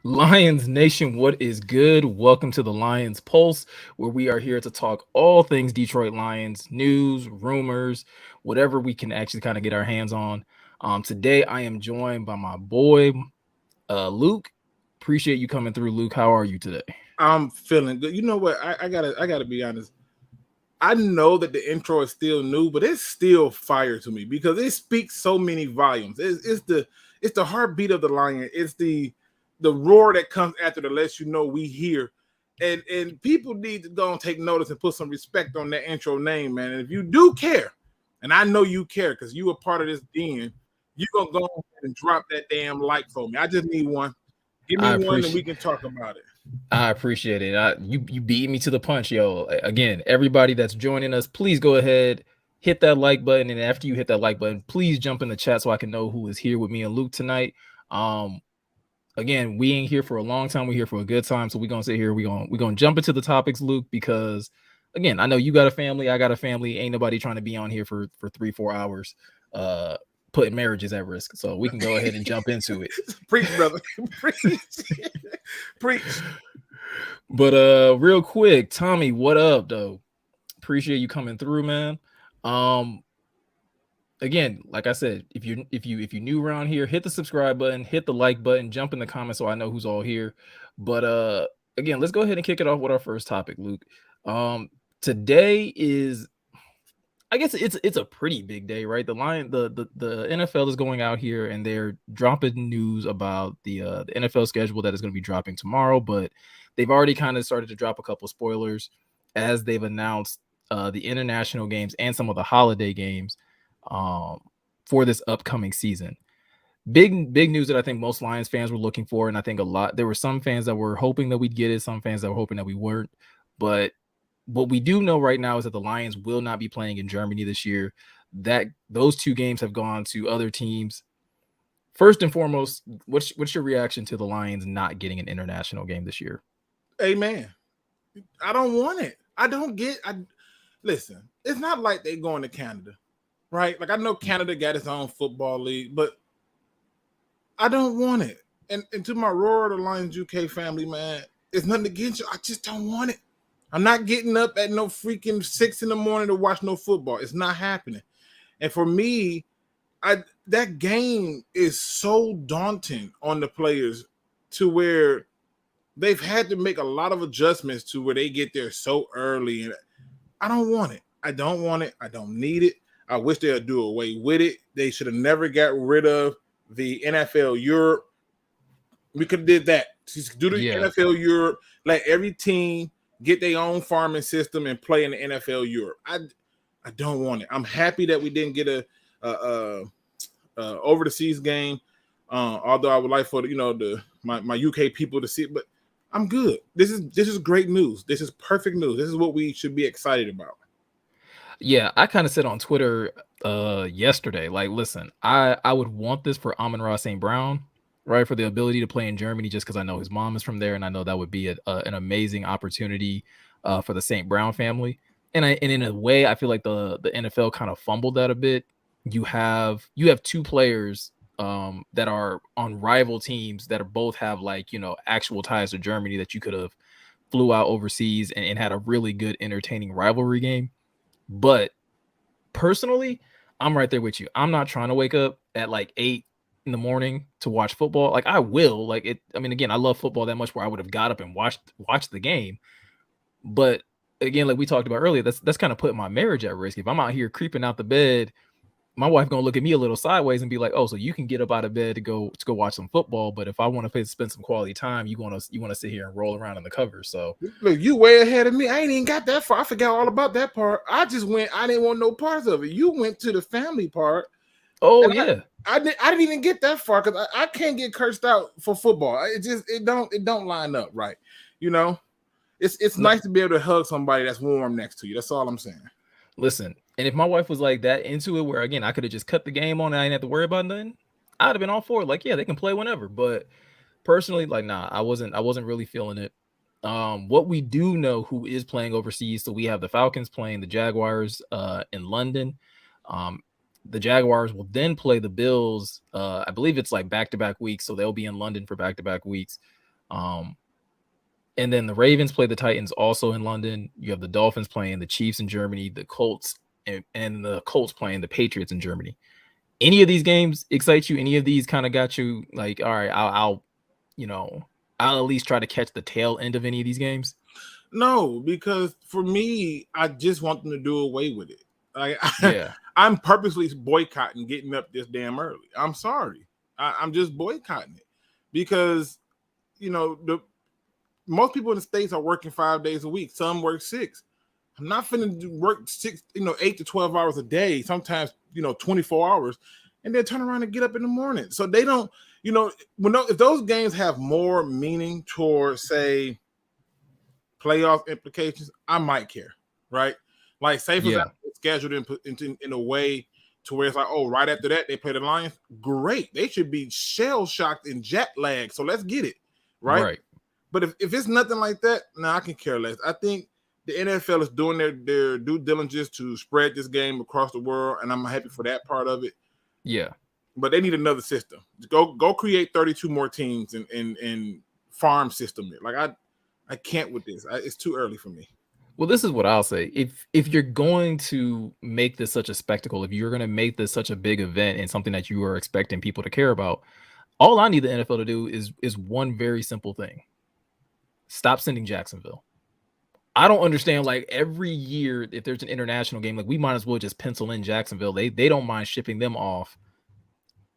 Lions Nation, what is good? Welcome to the Lions Pulse, where we are here to talk all things Detroit Lions, news, rumors, whatever we can actually kind of get our hands on. Today, I am joined by my boy, Luke. Appreciate you coming through, Luke. How are you today? I'm feeling good. You know what? I gotta be honest. I know that the intro is still new, but it's still fire to me because it speaks so many volumes. It's the heartbeat of the lion. It's the roar that comes after that lets you know we here. And people need to go and take notice and put some respect on that intro name, man. And if you do care, and I know you care because you were part of this den, you gonna go ahead and drop that damn like for me. I just need one. Give me I one and we appreciate. can talk about it. I appreciate it. You beat me to the punch, yo. Again, everybody that's joining us, please go ahead, hit that like button, and after you hit that like button, please jump in the chat so I can know who is here with me and Luke tonight. Um, Again, we ain't here for a long time. We're here for a good time. So we're gonna sit here. We're gonna jump into the topics, Luke, because again, I know you got a family, I got a family. Ain't nobody trying to be on here for 3-4 hours, uh, putting marriages at risk. So we can go ahead and jump into it. Preach, brother. Preach. Preach. But real quick, Tommy, what up, though? Appreciate you coming through, man. Um, Again, like I said, if you new around here, hit the subscribe button, hit the like button, jump in the comments so I know who's all here. But again, let's go ahead and kick it off with our first topic, Luke. Today is, I guess it's a pretty big day, right? The NFL is going out here and they're dropping news about the NFL schedule that is going to be dropping tomorrow, but they've already kind of started to drop a couple spoilers as they've announced the international games and some of the holiday games um, for this upcoming season. Big news that I think most Lions fans were looking for, and I think there were some fans that were hoping that we'd get it, some fans that were hoping that we weren't. But what we do know right now is that the Lions will not be playing in Germany this year. That those two games have gone to other teams. First and foremost, what's your reaction to the Lions not getting an international game this year? Amen. I don't want it. I don't get. I listen. It's not like they going to Canada, right? Like I know Canada got its own football league, but I don't want it. And to my Roar the Lions UK family, man, it's nothing against you. I just don't want it. I'm not getting up at no freaking 6 in the morning to watch no football. It's not happening. And for me, that game is so daunting on the players to where they've had to make a lot of adjustments to where they get there so early. And I don't want it. I don't want it. I don't need it. I wish they would do away with it. They should have never got rid of the NFL Europe. We could have did that. Just do the NFL Europe. Let every team get their own farming system and play in the NFL Europe. I don't want it. I'm happy that we didn't get a over the seas game. Although I would like for my UK people to see it, but I'm good. This is great news. This is perfect news. This is what we should be excited about. Yeah, I kind of said on Twitter yesterday, like, listen, I would want this for Amon-Ra St. Brown, right? For the ability to play in Germany, just because I know his mom is from there, and I know that would be an amazing opportunity for the St. Brown family. And in a way, I feel like the NFL kind of fumbled that a bit. You have two players that are on rival teams that are both have actual ties to Germany that you could have flew out overseas and had a really good entertaining rivalry game. But personally, I'm right there with you. I'm not trying to wake up at like 8 in the morning to watch football. Like I will, like it. I mean, again, I love football that much where I would have got up and watched the game. But again, like we talked about earlier, that's kind of putting my marriage at risk. If I'm out here creeping out the bed, my wife gonna look at me a little sideways and be like, "Oh, so you can get up out of bed to go watch some football, but if I want to spend some quality time, you want to sit here and roll around in the covers." So look, you way ahead of me. I ain't even got that far. I forgot all about that part. I just went. I didn't want no parts of it. You went to the family part. Oh yeah, I didn't even get that far because I can't get cursed out for football. It don't line up right. You know, it's nice to be able to hug somebody that's warm next to you. That's all I'm saying. listen. And if my wife was like that into it, where again I could have just cut the game on and I didn't have to worry about nothing, I'd have been all for it. Like, yeah, they can play whenever. But personally, like, nah, I wasn't really feeling it. What we do know who is playing overseas, so we have the Falcons playing the Jaguars in London. Um, the Jaguars will then play the Bills. I believe it's like back-to-back weeks, so they'll be in London for back-to-back weeks. And then the Ravens play the Titans also in London. You have the Dolphins playing the Chiefs in Germany, the Colts and the Colts playing the Patriots in Germany. Any of these games excite you? Any of these kind of got you like, all right, I'll I'll at least try to catch the tail end of any of these games? No, because for me, I just want them to do away with it. Like, Yeah. I'm purposely boycotting getting up this damn early. I'm sorry. I'm just boycotting it because the most people in the States are working 5 days a week. Some work 6. I'm not finna work 8 to 12 hours a day, sometimes 24 hours, and then turn around and get up in the morning. So they don't, if those games have more meaning towards, say, playoff implications, I might care, right? Like, say for example, it's scheduled in a way to where it's like, oh, right after that they play the Lions. Great, they should be shell shocked and jet lagged. So let's get it, right? Right. But if it's nothing like that, I can care less. I think the NFL is doing their due diligence to spread this game across the world, and I'm happy for that part of it. Yeah. But they need another system. Go create 32 more teams and farm system it. Like, I can't with this. It's too early for me. Well, this is what I'll say. If you're going to make this such a spectacle, if you're going to make this such a big event and something that you are expecting people to care about, all I need the NFL to do is one very simple thing. Stop sending Jacksonville. I don't understand, like, every year if there's an international game, like, we might as well just pencil in Jacksonville. They don't mind shipping them off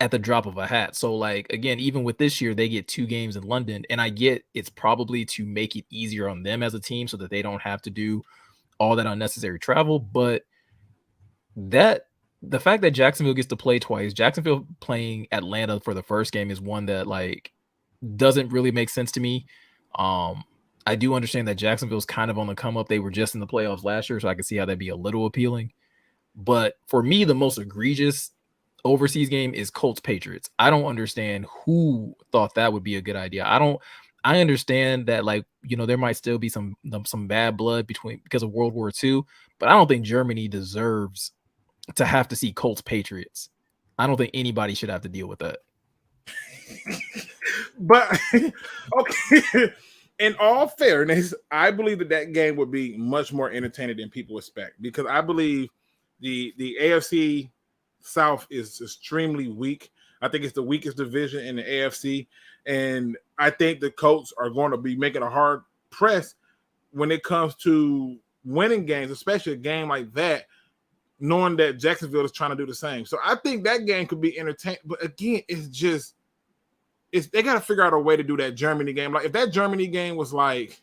at the drop of a hat. So, like, again, even with this year, they get 2 games in London, and I get it's probably to make it easier on them as a team so that they don't have to do all that unnecessary travel. But the fact that Jacksonville gets to play twice, Jacksonville playing Atlanta for the first game is one that, like, doesn't really make sense to me. I do understand that Jacksonville's kind of on the come up. They were just in the playoffs last year, so I can see how that'd be a little appealing. But for me, the most egregious overseas game is Colts Patriots. I don't understand who thought that would be a good idea. I understand that, like, there might still be some bad blood because of World War II, but I don't think Germany deserves to have to see Colts Patriots. I don't think anybody should have to deal with that. But okay, in all fairness, I believe that game would be much more entertaining than people expect, because I believe the AFC South is extremely weak. I think it's the weakest division in the AFC, and I think the Colts are going to be making a hard press when it comes to winning games, especially a game like that, knowing that Jacksonville is trying to do the same. So I think that game could be entertaining. But again, they got to figure out a way to do that Germany game. Like, if that Germany game was like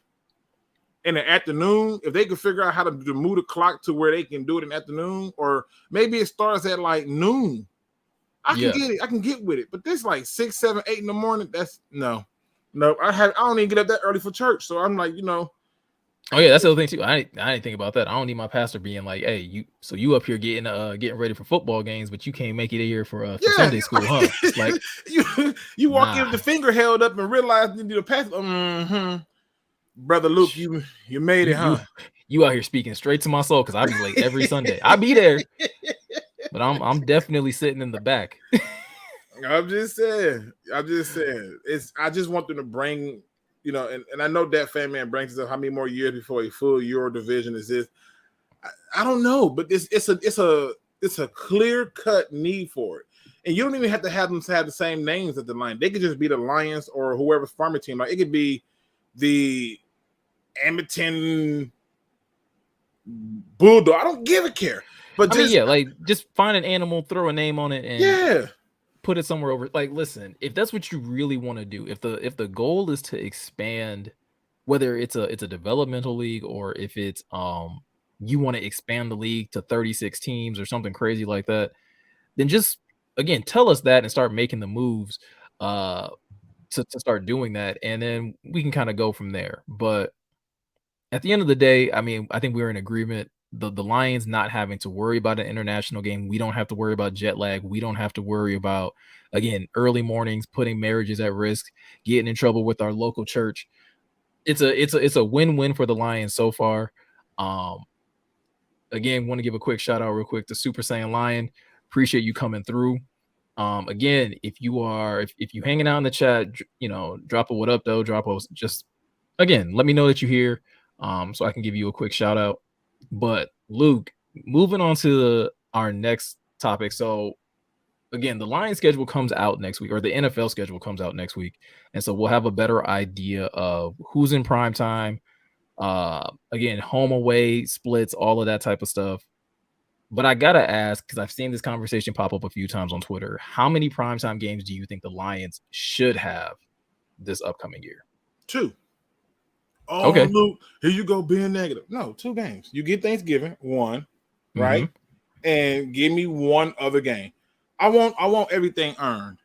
in the afternoon, if they could figure out how to move the clock to where they can do it in the afternoon, or maybe it starts at like noon, I can get it. I can get with it. But this, like, 6, 7, 8 in the morning, that's no. I don't even get up that early for church. So I'm like, Oh yeah, that's the other thing too. I didn't think about that. I don't need my pastor being like, "Hey, you up here getting ready for football games, but you can't make it here for Sunday school, huh?" Like, you walk in with the finger held up and realize you need a pass. Brother Luke, you made it, huh? You out here speaking straight to my soul, because I be late every Sunday. I be there, but I'm definitely sitting in the back. I'm just saying. I just want them to bring. And I know that fan man brings up how many more years before a full Euro division is this. I don't know, but it's a clear cut need for it, and you don't even have to have them have the same names at the line. They could just be the Lions or whoever's farming team. Like, it could be the Edmonton Bulldog. I don't give a care. But just find an animal, throw a name on it, and put it somewhere over. Like, listen, if that's what you really want to do, if the goal is to expand, whether it's a developmental league, or if it's you want to expand the league to 36 teams or something crazy like that, then just, again, tell us that and start making the moves to start doing that, and then we can kind of go from there. But at the end of the day, I mean, I think we're in agreement. The Lions not having to worry about an international game. We don't have to worry about jet lag. We don't have to worry about, again, early mornings, putting marriages at risk, getting in trouble with our local church. It's a win-win for the Lions so far. Again, want to give a quick shout out real quick to Super Saiyan Lion. Appreciate you coming through. Again, if you hanging out in the chat, drop a what up though, drop a just again, let me know that you're here, so I can give you a quick shout out. But Luke, moving on to our next topic. So again, the Lions schedule comes out next week, or the NFL schedule comes out next week, and so we'll have a better idea of who's in prime time. Again, home away splits, all of that type of stuff. But I gotta ask, because I've seen this conversation pop up a few times on Twitter, how many primetime games do you think the Lions should have this upcoming year? 2. Oh, Okay. Luke, here you go being negative. No, 2 games. You get Thanksgiving, 1, right? And give me one other game. I want everything earned.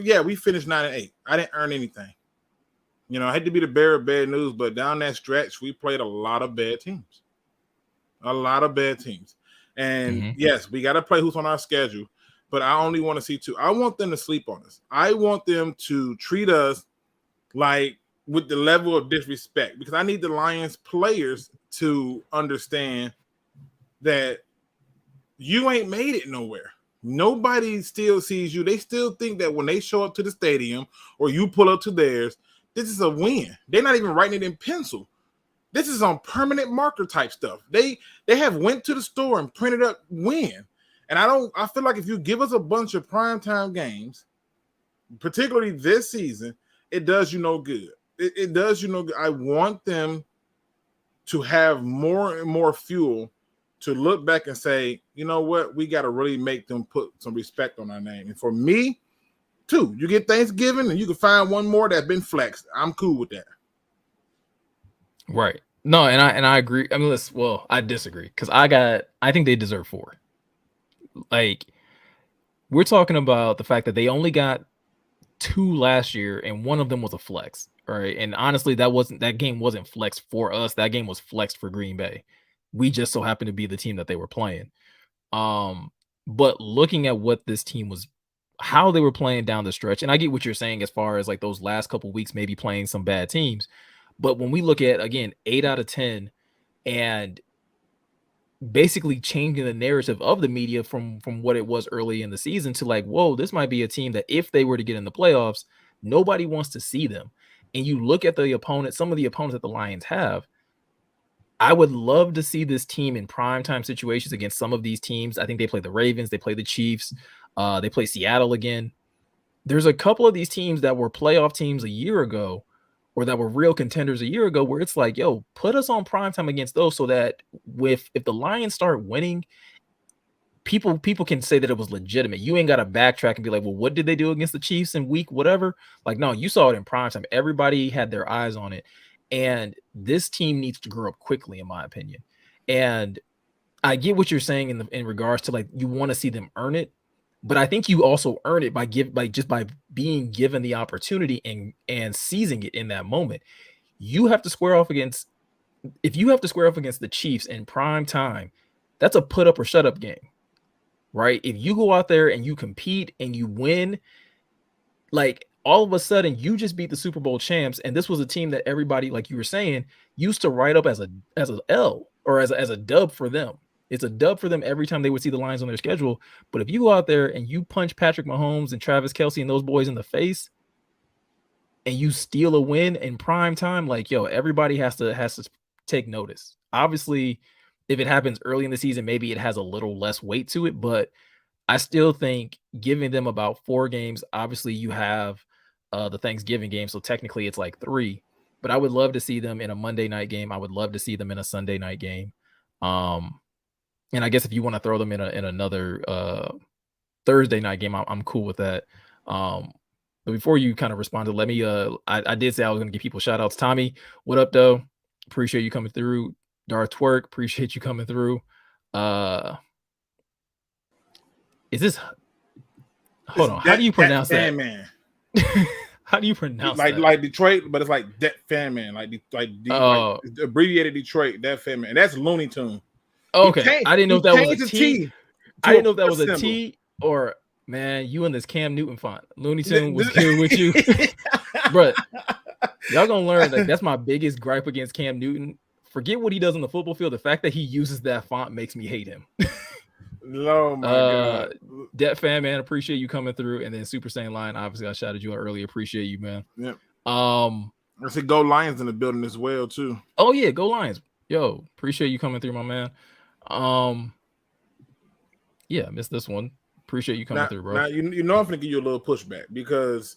Yeah, we finished 9-8. I didn't earn anything. I hate to be the bearer of bad news, but down that stretch, we played a lot of bad teams. And yes, we got to play who's on our schedule, but I only want to see 2. I want them to sleep on us. I want them to treat us like with the level of disrespect, because I need the Lions players to understand that you ain't made it nowhere. Nobody still sees you. They still think that when they show up to the stadium or you pull up to theirs, this is a win. They're not even writing it in pencil. This is on permanent marker type stuff. They have went to the store and printed up win. And I feel like if you give us a bunch of primetime games, particularly this season, it does you no good. It does you no good. I want them to have more and more fuel to look back and say, you know what, we got to really make them put some respect on our name. And for me, 2, you get Thanksgiving and you can find one more that's been flexed. I'm cool with that. Right. No, and I agree. I mean, I disagree, because I think they deserve 4. Like, we're talking about the fact that they only got 2 last year, and one of them was a flex. Right. And honestly, that game wasn't flexed for us. That game was flexed for Green Bay. We just so happened to be the team that they were playing. But looking at what this team was, how they were playing down the stretch, and I get what you're saying as far as like those last couple weeks, maybe playing some bad teams. But when we look at, again, 8 out of 10, and basically changing the narrative of the media from what it was early in the season to like, whoa, this might be a team that if they were to get in the playoffs, nobody wants to see them. And you look at the opponent, some of the opponents that the Lions have, I would love to see this team in primetime situations against some of these teams. I think they play the Ravens, they play the Chiefs, they play Seattle again. There's a couple of these teams that were playoff teams a year ago, or that were real contenders a year ago, where it's like, yo, put us on primetime against those, so that if the Lions start winning, people can say that it was legitimate. You ain't got to backtrack and be like, well, what did they do against the Chiefs in week whatever? Like, no, you saw it in primetime. Everybody had their eyes on it. And this team needs to grow up quickly, in my opinion. And I get what you're saying in regards to like, you want to see them earn it, but I think you also earn it by being given the opportunity and seizing it in that moment. You have to square off against the Chiefs in prime time. That's a put up or shut up game, right? If you go out there and you compete and you win, like, all of a sudden you just beat the Super Bowl champs, and this was a team that everybody, like you were saying, used to write up as an L or as a dub for them. It's a dub for them every time they would see the Lions on their schedule. But if you go out there and you punch Patrick Mahomes and Travis Kelce and those boys in the face, and you steal a win in prime time, like, yo, everybody has to take notice. Obviously, if it happens early in the season, maybe it has a little less weight to it, but I still think giving them about 4 games. Obviously, you have the Thanksgiving game, so technically it's like 3. But I would love to see them in a Monday night game. I would love to see them in a Sunday night game. And I guess if you want to throw them in another Thursday night game, I'm cool with that. But before you kind of respond to, let me I did say I was going to give people shout outs. Tommy, what up though? Appreciate you coming through. Darth Twerk, appreciate you coming through. Is this? Hold on. How do you pronounce that? Man. How do you pronounce that? Like Detroit, but it's like that fan man, like abbreviated Detroit. That fan man, and that's Looney Tune. Okay, I didn't know if that was a T. I didn't know if that was a T or, man, you and this Cam Newton font. Looney Tune was good with you, but y'all gonna learn that that's my biggest gripe against Cam Newton. Forget what he does on the football field. The fact that he uses that font makes me hate him. Oh my God. Debt fan, man, appreciate you coming through. And then Super Saiyan Lion, obviously I shouted you out earlier. Appreciate you, man. Yep. I see Go Lions in the building as well too. Oh yeah, go Lions. Yo, appreciate you coming through, my man. Yeah, missed this one. Appreciate you coming through, bro. Now you know I'm gonna give you a little pushback because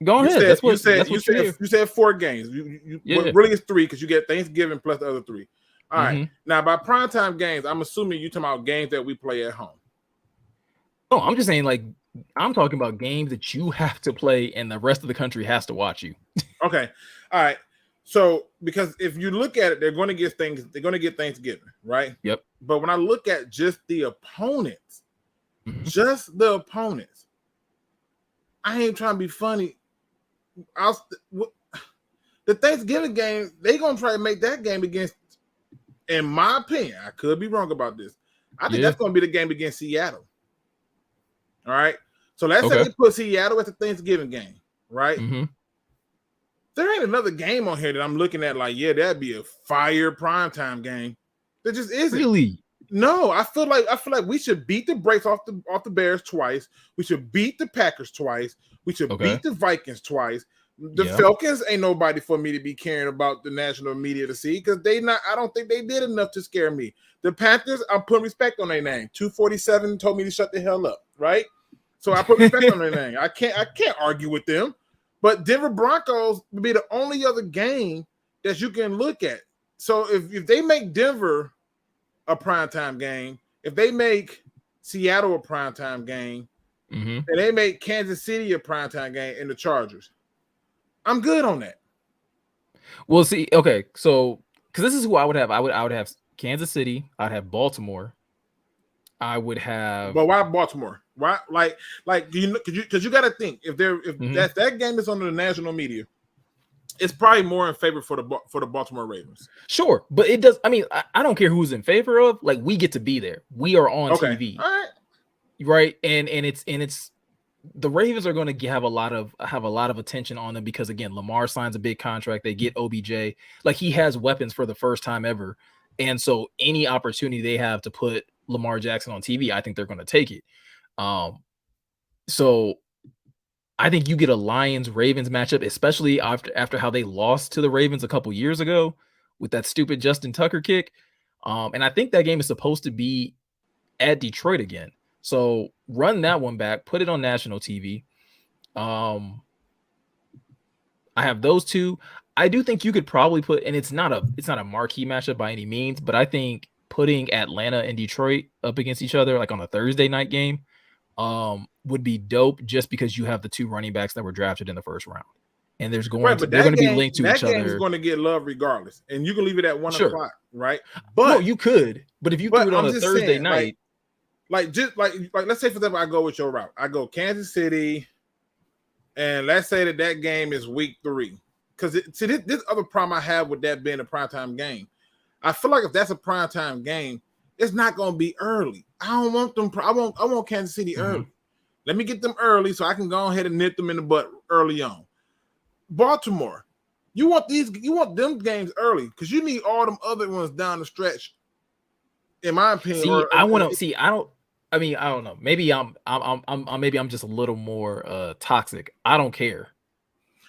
go ahead. You said 4 games. Really it's 3 because you get Thanksgiving plus the other 3. All right. Now by primetime games, I'm assuming you talking about games that we play at home. No, I'm just saying like I'm talking about games that you have to play and the rest of the country has to watch you. Okay. All right. So because if you look at it, they're going to get Thanksgiving, right? Yep. But when I look at just the opponents, I ain't trying to be funny. The Thanksgiving game, they're gonna try to make that game against, in my opinion, I could be wrong about this. I think that's gonna be the game against Seattle. All right. So let's say they put Seattle at the Thanksgiving game, right? There ain't another game on here that I'm looking at like, yeah, that'd be a fire primetime game. There just isn't. Really? No, I feel like we should beat the brakes off the Bears twice. We should beat the Packers twice. We should beat the Vikings twice. The Falcons ain't nobody for me to be caring about the national media to see because I don't think they did enough to scare me. The Panthers, I'm putting respect on their name. 247 told me to shut the hell up, right? So I put respect on their name. I can't argue with them. But Denver Broncos would be the only other game that you can look at. So if they make Denver a primetime game, if they make Seattle a primetime game, and they make Kansas City a primetime game in the Chargers, I'm good on that. Well, see, okay, so because this is who I would have. I would have Kansas City. I'd have Baltimore. I would have. But why Baltimore? Why, like because you got to think if that game is under the national media, it's probably more in favor for the Baltimore Ravens. Sure, but it does. I mean, I don't care who's in favor of. Like, we get to be there. We are on TV, all right? Right, and it's the Ravens are going to have a lot of attention on them because again, Lamar signs a big contract. They get OBJ. Like, he has weapons for the first time ever, and so any opportunity they have to put Lamar Jackson on TV, I think they're going to take it. So I think you get a Lions-Ravens matchup, especially after how they lost to the Ravens a couple years ago with that stupid Justin Tucker kick. And I think that game is supposed to be at Detroit again. So run that one back, put it on national TV. I have those two. I do think you could probably put, and it's not a marquee matchup by any means, but I think putting Atlanta and Detroit up against each other, like on a Thursday night game, would be dope just because you have the 2 running backs that were drafted in the first round. And they're going to be linked to each other. That game is going to get love regardless. And you can leave it at 1 o'clock, right? But no, you could. But if you threw it on a Thursday night. Like let's say for example, I go with your route. I go Kansas City, and let's say that game is week 3. Because this other problem I have with that being a primetime game. I feel like if that's a primetime game, it's not going to be early. I don't want them. I want Kansas City early. Let me get them early so I can go ahead and nip them in the butt early on. Baltimore, you want them games early because you need all them other ones down the stretch. In my opinion, I don't know. Maybe I'm just a little more toxic. I don't care.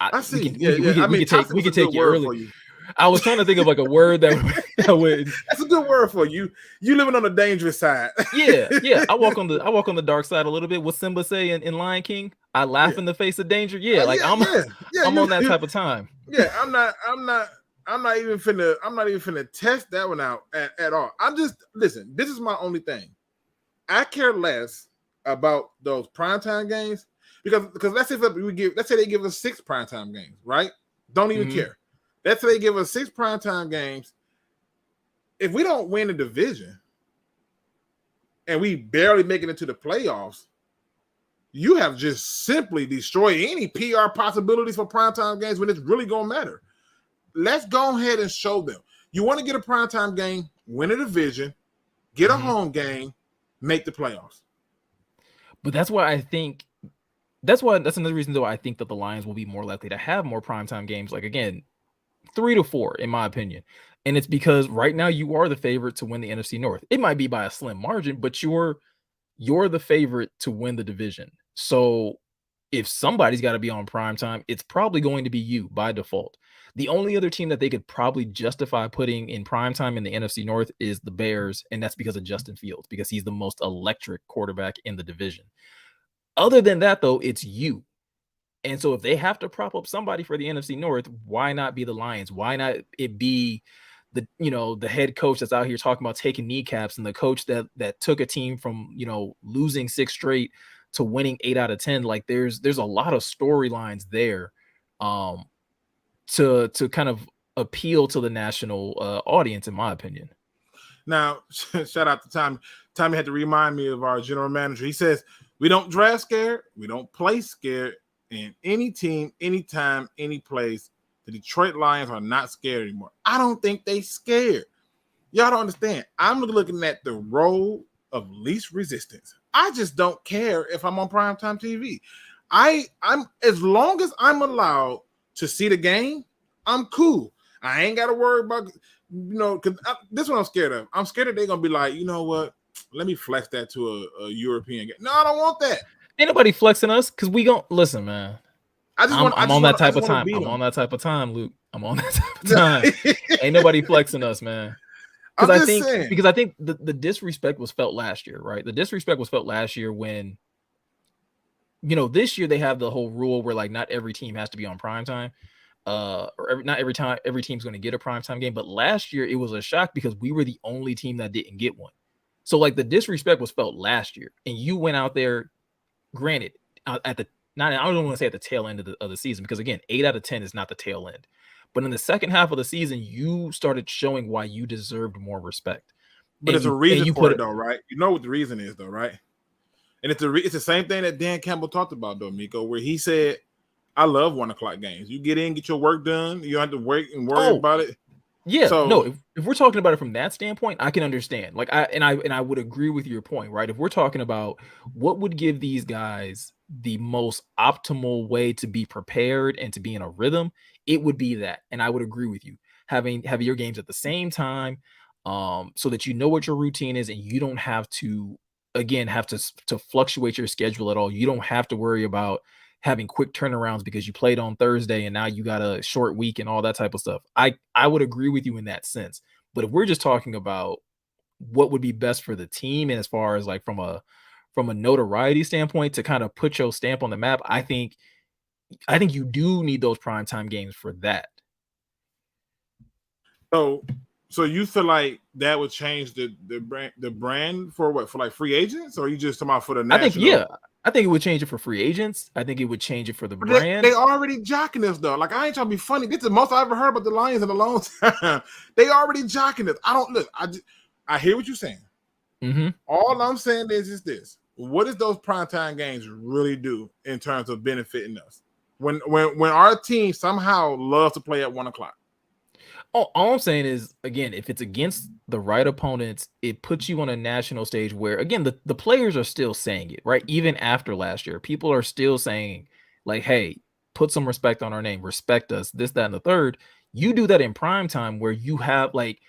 I see. We can take you early. I was trying to think of like a word that would. That's a good word for you. You living on the dangerous side. yeah. I walk on the dark side a little bit. What Simba say in Lion King? I laugh in the face of danger. I'm on that type of time. Yeah, I'm not even finna test that one out at all. Listen. This is my only thing. I care less about those primetime games because let's say they give us 6 primetime games, right? Don't even care. Let's say they give us 6 primetime games. If we don't win the division and we barely make it into the playoffs, you have just simply destroyed any PR possibilities for primetime games when it's really going to matter. Let's go ahead and show them. You want to get a primetime game, win a division, get a home game, make the playoffs. But that's another reason though I think that the Lions will be more likely to have more primetime games. Like, again, 3 to 4, in my opinion. And it's because right now you are the favorite to win the NFC North. It might be by a slim margin, but you're you're the favorite to win the division. So if somebody's got to be on prime time, it's probably going to be you by default. The only other team that they could probably justify putting in prime time in the NFC North is the Bears, and that's because of Justin Fields, because he's the most electric quarterback in the division. Other than that, though, it's you. And so if they have to prop up somebody for the NFC North, why not be the Lions? Why not it be the head coach that's out here talking about taking kneecaps, and the coach that took a team from, losing 6 straight to winning 8 out of 10? Like there's a lot of storylines there to kind of appeal to the national audience, in my opinion. Now, shout out to Tommy. Tommy had to remind me of our general manager. He says, we don't draft scared. We don't play scared. And any team, anytime, any place, the Detroit Lions are not scared anymore. I don't think they scared. Y'all don't understand. I'm looking at the role of least resistance. I just don't care if I'm on primetime TV. I'm as long as I'm allowed to see the game, I'm cool. I ain't got to worry about, because this is what I'm scared of. I'm scared that they're going to be like, you know what? Let me flex that to a European game. No, I don't want that. Ain't nobody flexing us because we gon' listen, man. I'm on that type of time. I'm on that type of time, Luke. I'm on that type of time. Ain't nobody flexing us, man. Because I think the disrespect was felt last year, right? The disrespect was felt last year when, this year they have the whole rule where like not every team has to be on primetime. Not every team's going to get a primetime game. But last year it was a shock because we were the only team that didn't get one. So like the disrespect was felt last year, and you went out there. Granted, I don't want to say at the tail end of the season, because again, 8 out of 10 is not the tail end. But in the second half of the season, you started showing why you deserved more respect. But there's a reason for it, though, right? You know what the reason is, though, right? And it's the same thing that Dan Campbell talked about, though, Miko, where he said, I love 1 o'clock games. You get in, get your work done. You don't have to wait and worry about it. Yeah, so, no, if we're talking about it from that standpoint, I can understand. Like I would agree with your point, right? If we're talking about what would give these guys the most optimal way to be prepared and to be in a rhythm, it would be that. And I would agree with you. Having your games at the same time, so that you know what your routine is, and you don't have to fluctuate your schedule at all. You don't have to worry about having quick turnarounds because you played on Thursday and now you got a short week and all that type of stuff. I would agree with you in that sense. But if we're just talking about what would be best for the team, and as far as like from a notoriety standpoint to kind of put your stamp on the map, I think you do need those primetime games for that. So you feel like that would change the brand for what? For like free agents, or are you just talking about for the national? I think it would change it for free agents. I think it would change it for the brand. They already jocking us, though. Like, I ain't trying to be funny. This is the most I ever heard about the Lions in a long time. They already jocking us. I hear what you're saying. Mm-hmm. All I'm saying is this. What does those primetime games really do in terms of benefiting us? When our team somehow loves to play at 1 o'clock. All I'm saying is, again, if it's against the right opponents, it puts you on a national stage where, again, the players are still saying it, right? Even after last year, people are still saying, like, hey, put some respect on our name, respect us, this, that, and the third. You do that in prime time where you have, like,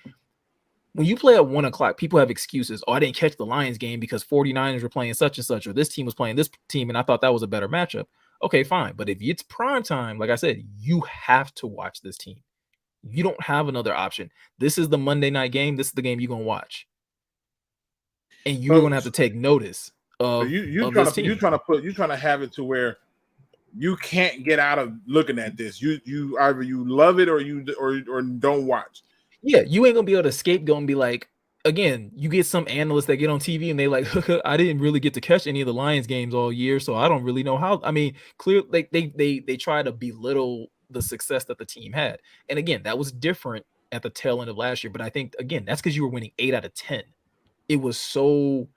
when you play at 1 o'clock, people have excuses. Oh, I didn't catch the Lions game because 49ers were playing such and such, or this team was playing this team, and I thought that was a better matchup. Okay, fine. But if it's prime time, like I said, you have to watch this team. You don't have another option. This is the Monday night game. This is the game you're gonna watch, and you're gonna have to take notice of this team. You're trying to have it to where you can't get out of looking at this. You either you love it or don't watch. Yeah, you ain't gonna be able to scapegoat and be like, again, you get some analysts that get on TV and they like, I didn't really get to catch any of the Lions games all year, so I don't really know how. I mean, clearly they try to belittle the success that the team had. And again, that was different at the tail end of last year. But I think, again, that's because you were winning 8 out of 10. It was so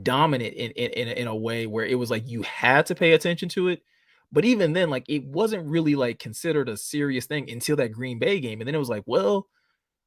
dominant in a way where it was like you had to pay attention to it. But even then, like, it wasn't really like considered a serious thing until that Green Bay game. And then it was like, well,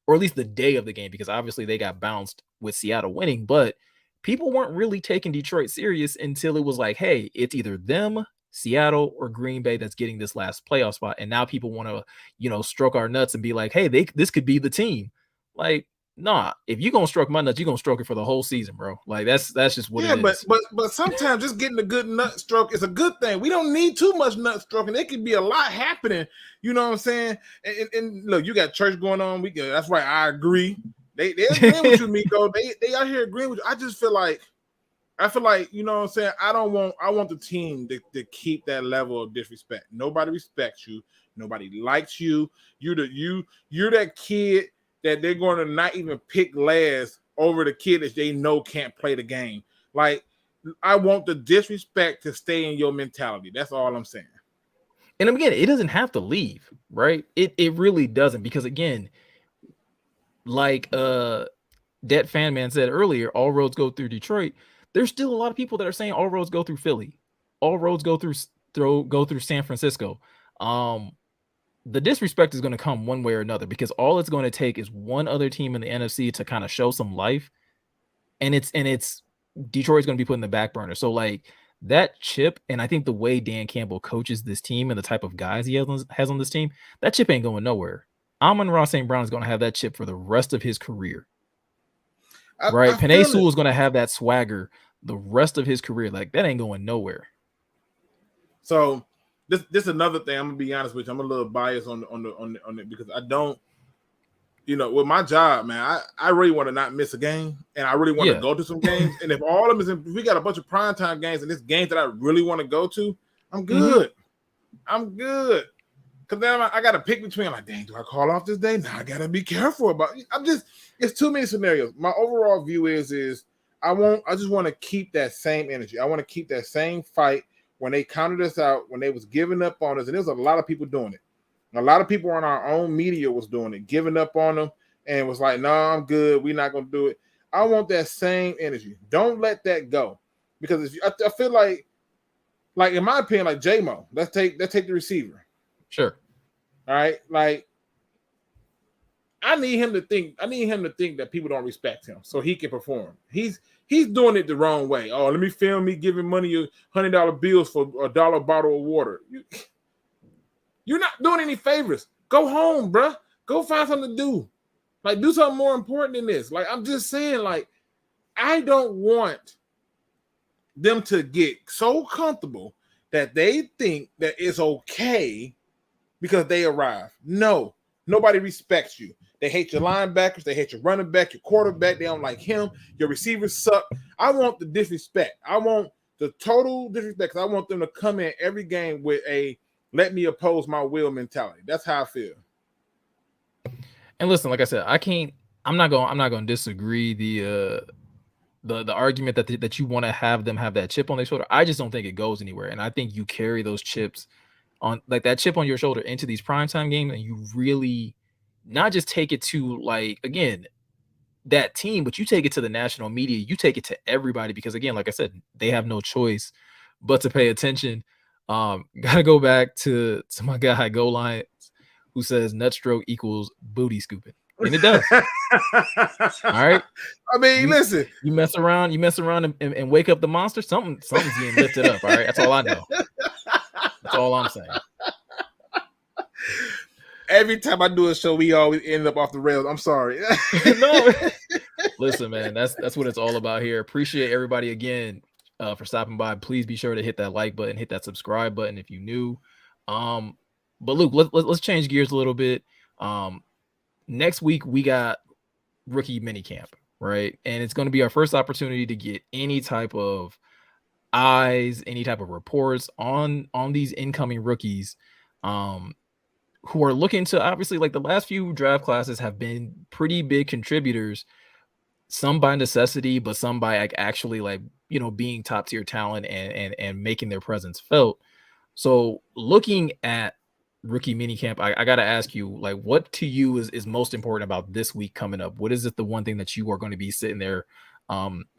or at least the day of the game, because obviously they got bounced with Seattle winning. But people weren't really taking Detroit serious until it was like, hey, it's either them, Seattle, or Green Bay that's getting this last playoff spot. And now people want to, stroke our nuts and be like, hey, this could be the team. Like, Nah, if you're gonna stroke my nuts, you're gonna stroke it for the whole season, bro. Like that's just what it is. But sometimes just getting a good nut stroke is a good thing. We don't need too much nut stroking. There could be a lot happening. You know what I'm saying? And look, you got church going on. That's right. I agree. They agreeing with you, Miko. They out here agreeing with you. I just feel like you know what I'm saying. I want the team to keep that level of disrespect. Nobody respects you. Nobody likes you. You're that kid that they're going to not even pick last over the kid that they know can't play the game. Like, I want the disrespect to stay in your mentality. That's all I'm saying. And again, it doesn't have to leave, right? It really doesn't, because again, like that fan man said earlier, all roads go through Detroit. There's still a lot of people that are saying all roads go through Philly. All roads go through San Francisco. The disrespect is going to come one way or another, because all it's going to take is one other team in the NFC to kind of show some life, and it's Detroit's going to be put in the back burner. So like that chip, and I think the way Dan Campbell coaches this team and the type of guys he has on this team, that chip ain't going nowhere. Amon-Ra St. Brown is going to have that chip for the rest of his career. Right? Penei Sewell is going to have that swagger the rest of his career. Like, that ain't going nowhere. So this is another thing. I'm gonna be honest with you. I'm a little biased on it because I don't, with my job, man, I really want to not miss a game, and I really want to go to some games. And if all of them if we got a bunch of primetime games and this games that I really want to go to, I'm good. Mm-hmm. I'm good. Cause then I got to pick between. I'm like, dang, do I call off this day? Now I got to be careful about it. It's too many scenarios. My overall view is I just want to keep that same energy. I want to keep that same fight. When they counted us out, when they was giving up on us, and there's a lot of people doing it. A lot of people on our own media was doing it, giving up on them, and was like, no, I'm good. We're not going to do it. I want that same energy. Don't let that go. Because I feel like in my opinion, like J-Mo, let's take the receiver. Sure. All right. Like, I need him to think that people don't respect him so he can perform. He's doing it the wrong way. Oh, let me film me giving money $100 bills for $1 bottle of water. You're not doing any favors. Go home, bruh. Go find something to do. Like, do something more important than this. Like, I'm just saying, like, I don't want them to get so comfortable that they think that it's okay because they arrive. No, nobody respects you. They hate your linebackers. They hate your running back, your quarterback. They don't like him. Your receivers suck. I want the disrespect. I want the total disrespect. I want them to come in every game with a let me oppose my will mentality. That's how I feel. And listen, like I said, I'm not going to disagree the argument that you want to have them have that chip on their shoulder. I just don't think it goes anywhere. And I think you carry those chips on, like that chip on your shoulder, into these primetime games, and you really not just take it to, like, again, that team, but you take it to the national media. You take it to everybody, because again, like I said, they have no choice but to pay attention. Gotta go back to my guy Go Lions, who says nut stroke equals booty scooping, and it does. All right. I mean, listen, you mess around and wake up the monster. Something's getting lifted up. All right, that's all I know. That's all I'm saying. Every time I do a show, we always end up off the rails. I'm sorry. No, listen, man, that's what it's all about here. Appreciate everybody again for stopping by. Please be sure to hit that like button, hit that subscribe button if you're new. But Luke, let's change gears a little bit. Next week we got rookie minicamp, right? And it's going to be our first opportunity to get any type of eyes, any type of reports on these incoming rookies, who are looking to, obviously, like the last few draft classes have been pretty big contributors, some by necessity, but some by like actually like, being top tier talent and making their presence felt. So looking at rookie minicamp, I got to ask you, like, what to you is most important about this week coming up? What is it, the one thing that you are going to be sitting there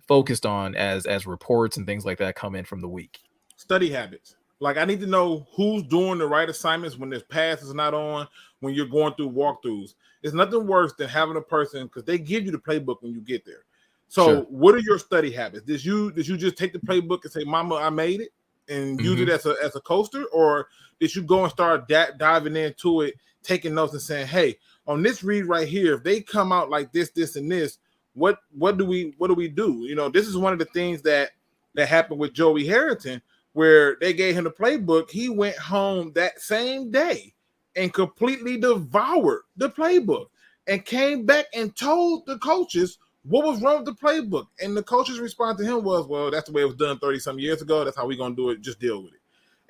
focused on as reports and things like that come in from the week? Study habits. Like, I need to know who's doing the right assignments when this pass is not on, when you're going through walkthroughs. It's nothing worse than having a person, because they give you the playbook when you get there. So What are your study habits? Did you just take the playbook and say, Mama, I made it? and use it as a coaster, or did you go and start diving into it, taking notes and saying, hey, on this read right here, if they come out like this, this, and this, what do we do? You know, this is one of the things that happened with Joey Harrington, where they gave him the playbook. He went home that same day and completely devoured the playbook and came back and told the coaches what was wrong with the playbook. And the coach's response to him was, well, that's the way it was done 30-some years ago. That's how we're going to do it. Just deal with it.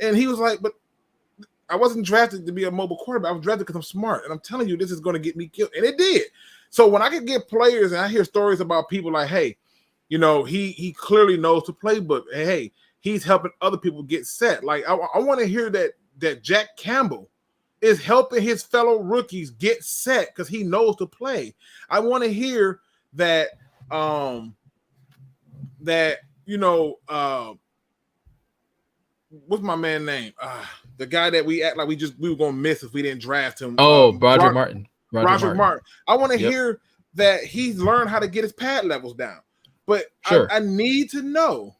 And he was like, but I wasn't drafted to be a mobile quarterback. I was drafted because I'm smart. And I'm telling you, this is going to get me killed. And it did. So when I could get players and I hear stories about people like, hey, you know, he clearly knows the playbook. And hey, he's helping other people get set. Like, I want to hear that Jack Campbell is helping his fellow rookies get set because he knows to play. I want to hear that you know, what's my man's name? The guy that we act like we were gonna miss if we didn't draft him. Roger Martin. Roger Martin. I want to hear that he's learned how to get his pad levels down. But I need to know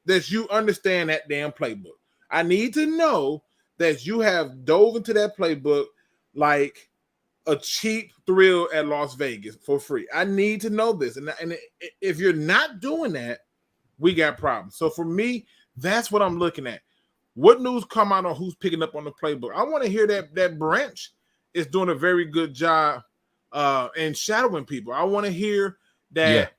that you understand that damn playbook. I need to know that you have dove into that playbook like a cheap thrill at Las Vegas for free. I need to know this. And if you're not doing that, we got problems. So for me, that's what I'm looking at. What news come out on who's picking up on the playbook? I want to hear that Branch is doing a very good job in shadowing people. I want to hear that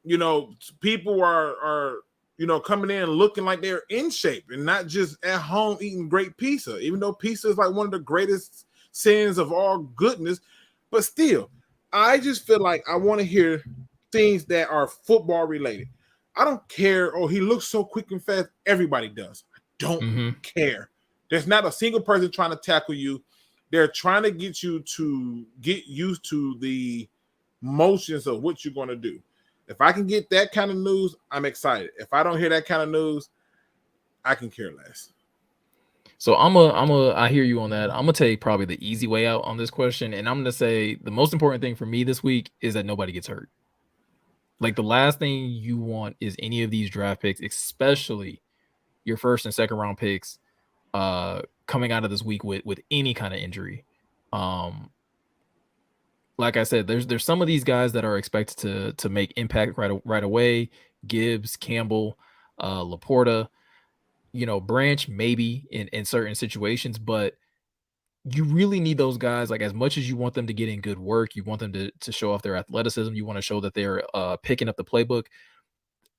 you know, people are you know, coming in looking like they're in shape and not just at home eating great pizza, even though pizza is like one of the greatest sins of all goodness. But still, I just feel like I want to hear things that are football related. I don't care. Oh, he looks so quick and fast. Everybody does. I don't care. There's not a single person trying to tackle you. They're trying to get you to get used to the motions of what you're going to do. If I can get that kind of news, I'm excited. If I don't hear that kind of news, I can care less. So I hear you on that. I'm gonna take probably the easy way out on this question, and I'm gonna say the most important thing for me this week is that nobody gets hurt. Like, the last thing you want is any of these draft picks, especially your first and second round picks, coming out of this week with any kind of injury. Like I said, there's some of these guys that are expected to make impact right away. Gibbs, Campbell, LaPorta, you know, Branch maybe in certain situations, but you really need those guys. Like, as much as you want them to get in good work, you want them to show off their athleticism, you want to show that they're picking up the playbook.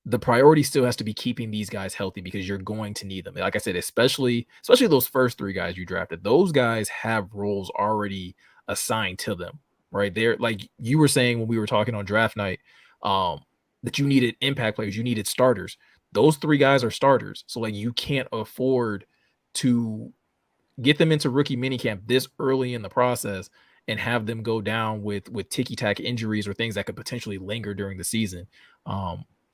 The priority still has to be keeping these guys healthy because you're going to need them. Like I said, especially those first three guys you drafted. Those guys have roles already assigned to them, right? They're, like you were saying when we were talking on draft night, that you needed impact players, you needed starters. Those three guys are starters. So, like, you can't afford to get them into rookie minicamp this early in the process and have them go down with ticky-tack injuries or things that could potentially linger during the season.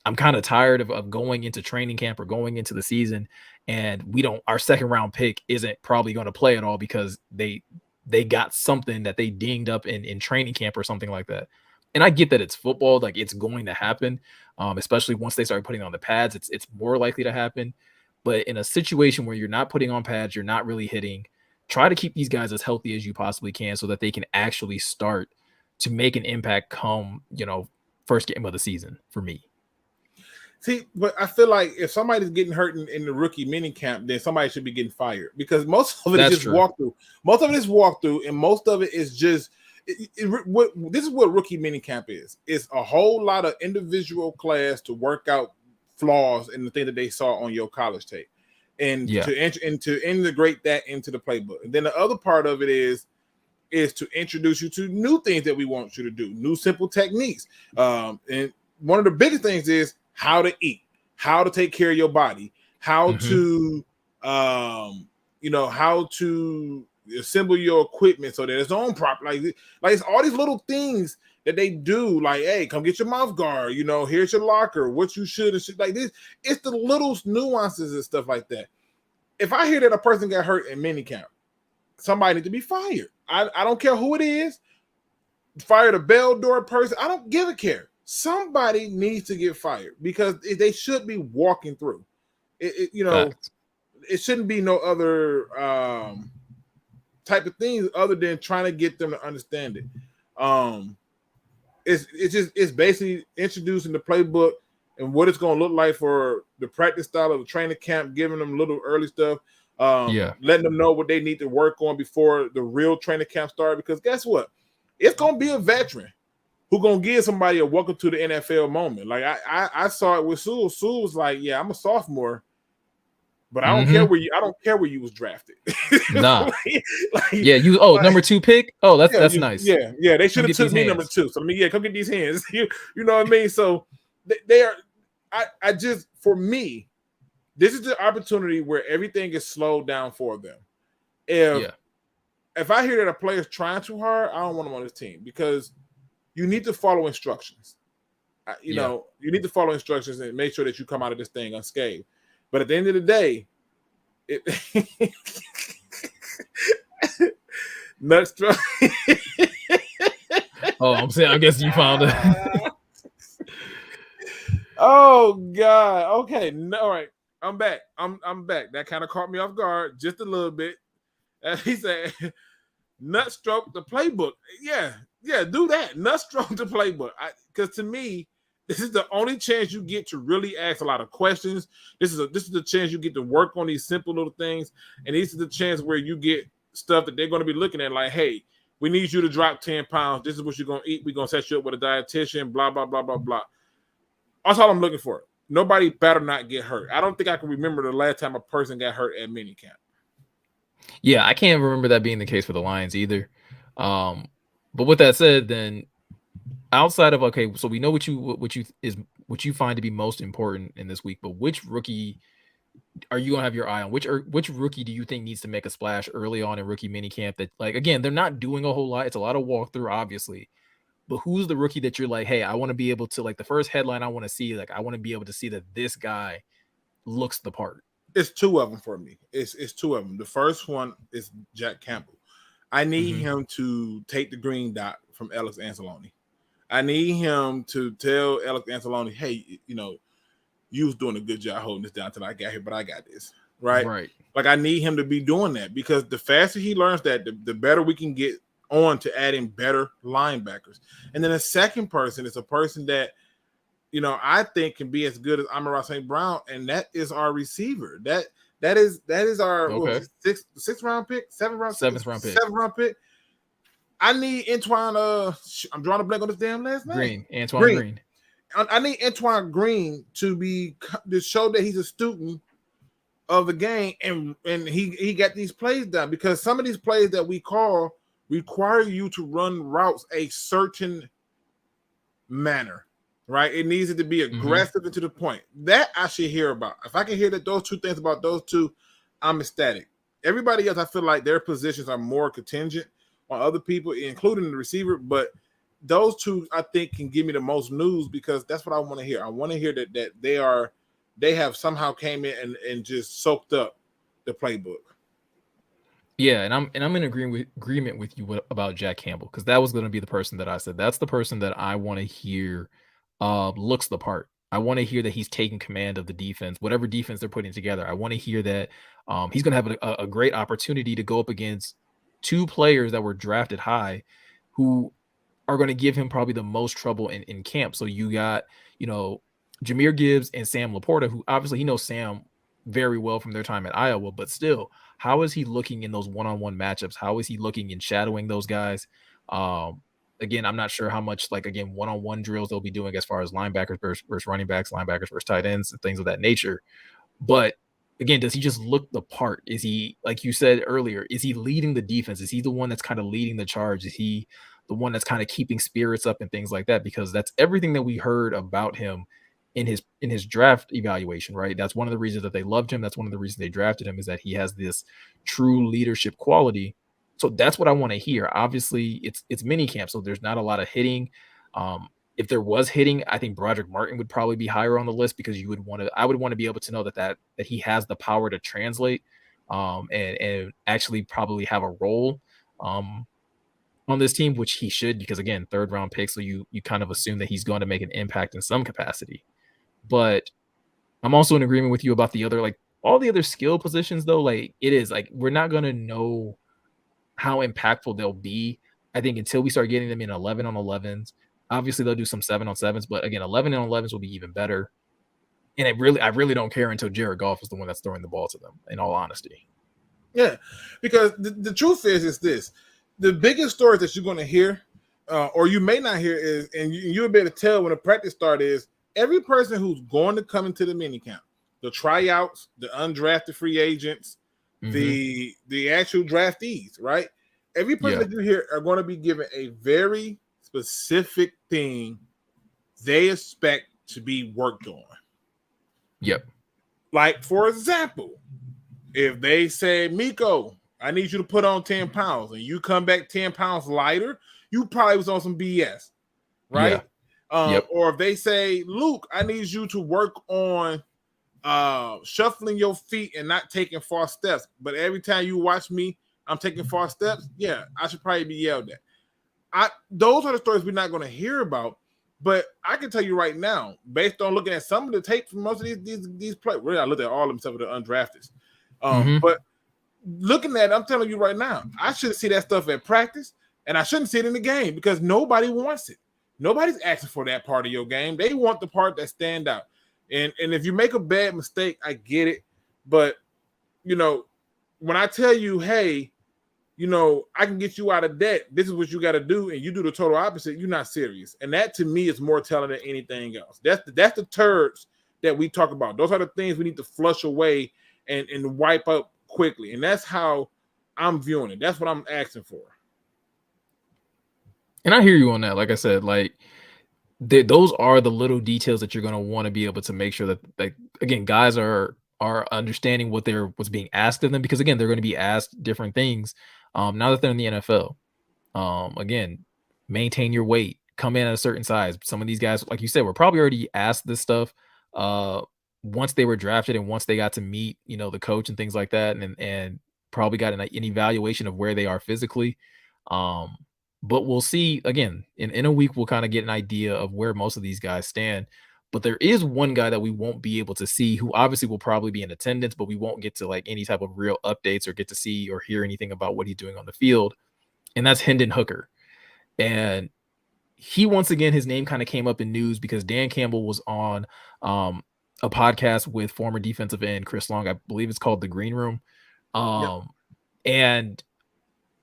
I'm kind of tired of going into training camp or going into the season and our second round pick isn't probably going to play at all because they got something that they dinged up in training camp or something like that. And I get that it's football, like, it's going to happen, especially once they start putting on the pads, it's more likely to happen. But in a situation where you're not putting on pads, you're not really hitting, try to keep these guys as healthy as you possibly can so that they can actually start to make an impact come, you know, first game of the season for me. See, but I feel like if somebody's getting hurt in the rookie minicamp, then somebody should be getting fired because most of it is just walkthrough. Most of it is walkthrough, and most of it is just this is what rookie minicamp is. It's a whole lot of individual class to work out flaws in the thing that they saw on your college tape, and to integrate that into the playbook. And then the other part of it is to introduce you to new things that we want you to do, new simple techniques. And one of the biggest things is how to eat, how to take care of your body, how to, you know, how to assemble your equipment so that it's on proper. Like it's all these little things that they do. Like, hey, come get your mouth guard. You know, here's your locker. What you should and shit like this. It's the little nuances and stuff like that. If I hear that a person got hurt in minicamp, somebody need to be fired. I don't care who it is. Fire the bell door person. I don't give a care. Somebody needs to get fired because they should be walking through. Facts. It shouldn't be no other type of things other than trying to get them to understand it. It's basically introducing the playbook and what it's going to look like for the practice style of the training camp, giving them little early stuff, letting them know what they need to work on before the real training camp starts. Because guess what? It's going to be a veteran who going to give somebody a welcome to the NFL moment. Like I saw it with Sewell. Sewell was like, yeah, I'm a sophomore, but I don't care where you was drafted. Nah. Number 2 pick. Oh, that's nice. Yeah. They should have took me number 2. So come get these hands. You know what I mean? So they are. I just, for me, this is the opportunity where everything is slowed down for them. If I hear that a player is trying too hard, I don't want him on this team because you need to follow instructions. You need to follow instructions and make sure that you come out of this thing unscathed. But at the end of the day, nuts. I guess you found it. Oh God. Okay. No, all right. I'm back. I'm back. That kind of caught me off guard just a little bit. He said, "Nut stroke the playbook." Yeah. Do that. Nut stroke the playbook. Because to me, this is the only chance you get to really ask a lot of questions. This is the chance you get to work on these simple little things, and this is the chance where you get stuff that they're going to be looking at, like, hey, we need you to drop 10 pounds. This is what you're going to eat. We're going to set you up with a dietitian. Blah blah blah blah blah. That's all I'm looking for. Nobody better not get hurt. I don't think I can remember the last time a person got hurt at minicamp. Yeah, I can't remember that being the case for the Lions either. But with that said, then outside of so we know what you find to be most important in this week, but which rookie are you gonna have your eye on? Which rookie do you think needs to make a splash early on in rookie minicamp? That, like, again, they're not doing a whole lot. It's a lot of walkthrough, obviously. But who's the rookie that you're like, hey, I want to be able to, like, the first headline I want to see, like, I want to be able to see that this guy looks the part? It's 2 of them for me. It's 2 of them. The first one is Jack Campbell. I need him to take the green dot from Alex Anzalone. I need him to tell Alex Anzalone, hey, you was doing a good job holding this down until I got here, but I got this. Right. Like, I need him to be doing that because the faster he learns that, the better we can get on to adding better linebackers. And then the second person is a person that, I think can be as good as Amon-Ra St. Brown, and that is our receiver. That is our 6th round pick, 7th round pick. I need Antoine. I'm drawing a blank on this damn last name. Antoine Green. I need Antoine Green to show that he's a student of the game, and he got these plays done, because some of these plays that we call require you to run routes a certain manner, right? It needs it to be aggressive and to the point. That I should hear about. If I can hear that those 2 things about those 2, I'm ecstatic. Everybody else, I feel like their positions are more contingent on other people, including the receiver, but those 2 I think can give me the most news, because that's what I want to hear. I want to hear that they have somehow came in and just soaked up the playbook. Yeah, and I'm in agreement with you about Jack Campbell, because that was going to be the person that I said that's the person that I want to hear looks the part. I want to hear that he's taking command of the defense, whatever defense they're putting together. I want to hear that he's going to have a great opportunity to go up against 2 players that were drafted high, who are going to give him probably the most trouble in camp. So you got, Jahmyr Gibbs and Sam LaPorta, who obviously he knows Sam very well from their time at Iowa, but still, how is he looking in those one-on-one matchups? How is he looking in shadowing those guys? Again, I'm not sure how much, one-on-one drills they'll be doing as far as linebackers versus running backs, linebackers versus tight ends, and things of that nature. But again, does he just look the part? Is he, like you said earlier, is he leading the defense? Is he the one that's kind of leading the charge? Is he the one that's kind of keeping spirits up and things like that? Because that's everything that we heard about him in his draft evaluation, right? That's one of the reasons that they loved him. That's one of the reasons they drafted him, is that he has this true leadership quality. So that's what I want to hear. Obviously, it's mini camp, so there's not a lot of hitting. If there was hitting, I think Broderick Martin would probably be higher on the list, because I would want to be able to know that he has the power to translate and actually probably have a role on this team, which he should, because again, 3rd round pick, so you kind of assume that he's going to make an impact in some capacity. But I'm also in agreement with you about the other, like all the other skill positions though. Like it is like we're not gonna know how impactful they'll be. I think until we start getting them in 11 on 11s. Obviously, they'll do some 7 on 7s, but again, 11 on 11s will be even better. And I really don't care until Jared Goff is the one that's throwing the ball to them. In all honesty. Yeah, because the truth is this: the biggest stories that you're going to hear, or you may not hear, is, and you'll be able to tell when a practice start is every person who's going to come into the minicamp, the tryouts, the undrafted free agents, the actual draftees, right? Every person that you hear are going to be given a very specific thing they expect to be worked on. Yep. Like, for example, if they say, Miko, I need you to put on 10 pounds, and you come back 10 pounds lighter, you probably was on some BS, right? Yeah. Or if they say, Luke, I need you to work on shuffling your feet and not taking false steps. But every time you watch me, I'm taking false steps. Yeah, I should probably be yelled at. Those are the stories we're not going to hear about. But I can tell you right now, based on looking at some of the tape from most of these players, really, I looked at all of them, some of the undrafted. But looking at it, I'm telling you right now, I shouldn't see that stuff at practice, and I shouldn't see it in the game because nobody wants it. Nobody's asking for that part of your game. They want the part that stand out. And if you make a bad mistake, I get it. But, when I tell you, hey, I can get you out of debt, this is what you got to do, and you do the total opposite, you're not serious. And that, to me, is more telling than anything else. That's the turds that we talk about. Those are the things we need to flush away and wipe up quickly. And that's how I'm viewing it. That's what I'm asking for. And I hear you on that. Like I said, like those are the little details that you're going to want to be able to make sure that, like, again, guys are understanding what's being asked of them, because again, they're going to be asked different things. Now that they're in the NFL, again, maintain your weight, come in at a certain size. Some of these guys, like you said, were probably already asked this stuff once they were drafted and once they got to meet, the coach and things like that, and probably got an evaluation of where they are physically. But we'll see again in a week. We'll kind of get an idea of where most of these guys stand. But there is one guy that we won't be able to see, who obviously will probably be in attendance, but we won't get to like any type of real updates or get to see or hear anything about what he's doing on the field. And that's Hendon Hooker. And he, once again, his name kind of came up in news because Dan Campbell was on a podcast with former defensive end Chris Long. I believe it's called The Green Room. And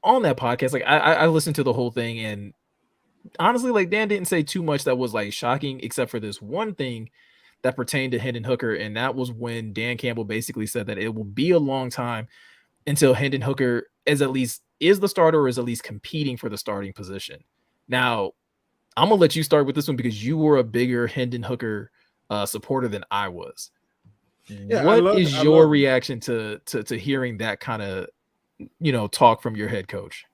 on that podcast, like I listened to the whole thing, and honestly, like Dan didn't say too much that was like shocking, except for this one thing that pertained to Hendon Hooker. And that was when Dan Campbell basically said that it will be a long time until Hendon Hooker is the starter, or is at least competing for the starting position. Now, I'm gonna let you start with this one because you were a bigger Hendon Hooker supporter than I was. Yeah, what is your reaction to hearing that kind of talk from your head coach?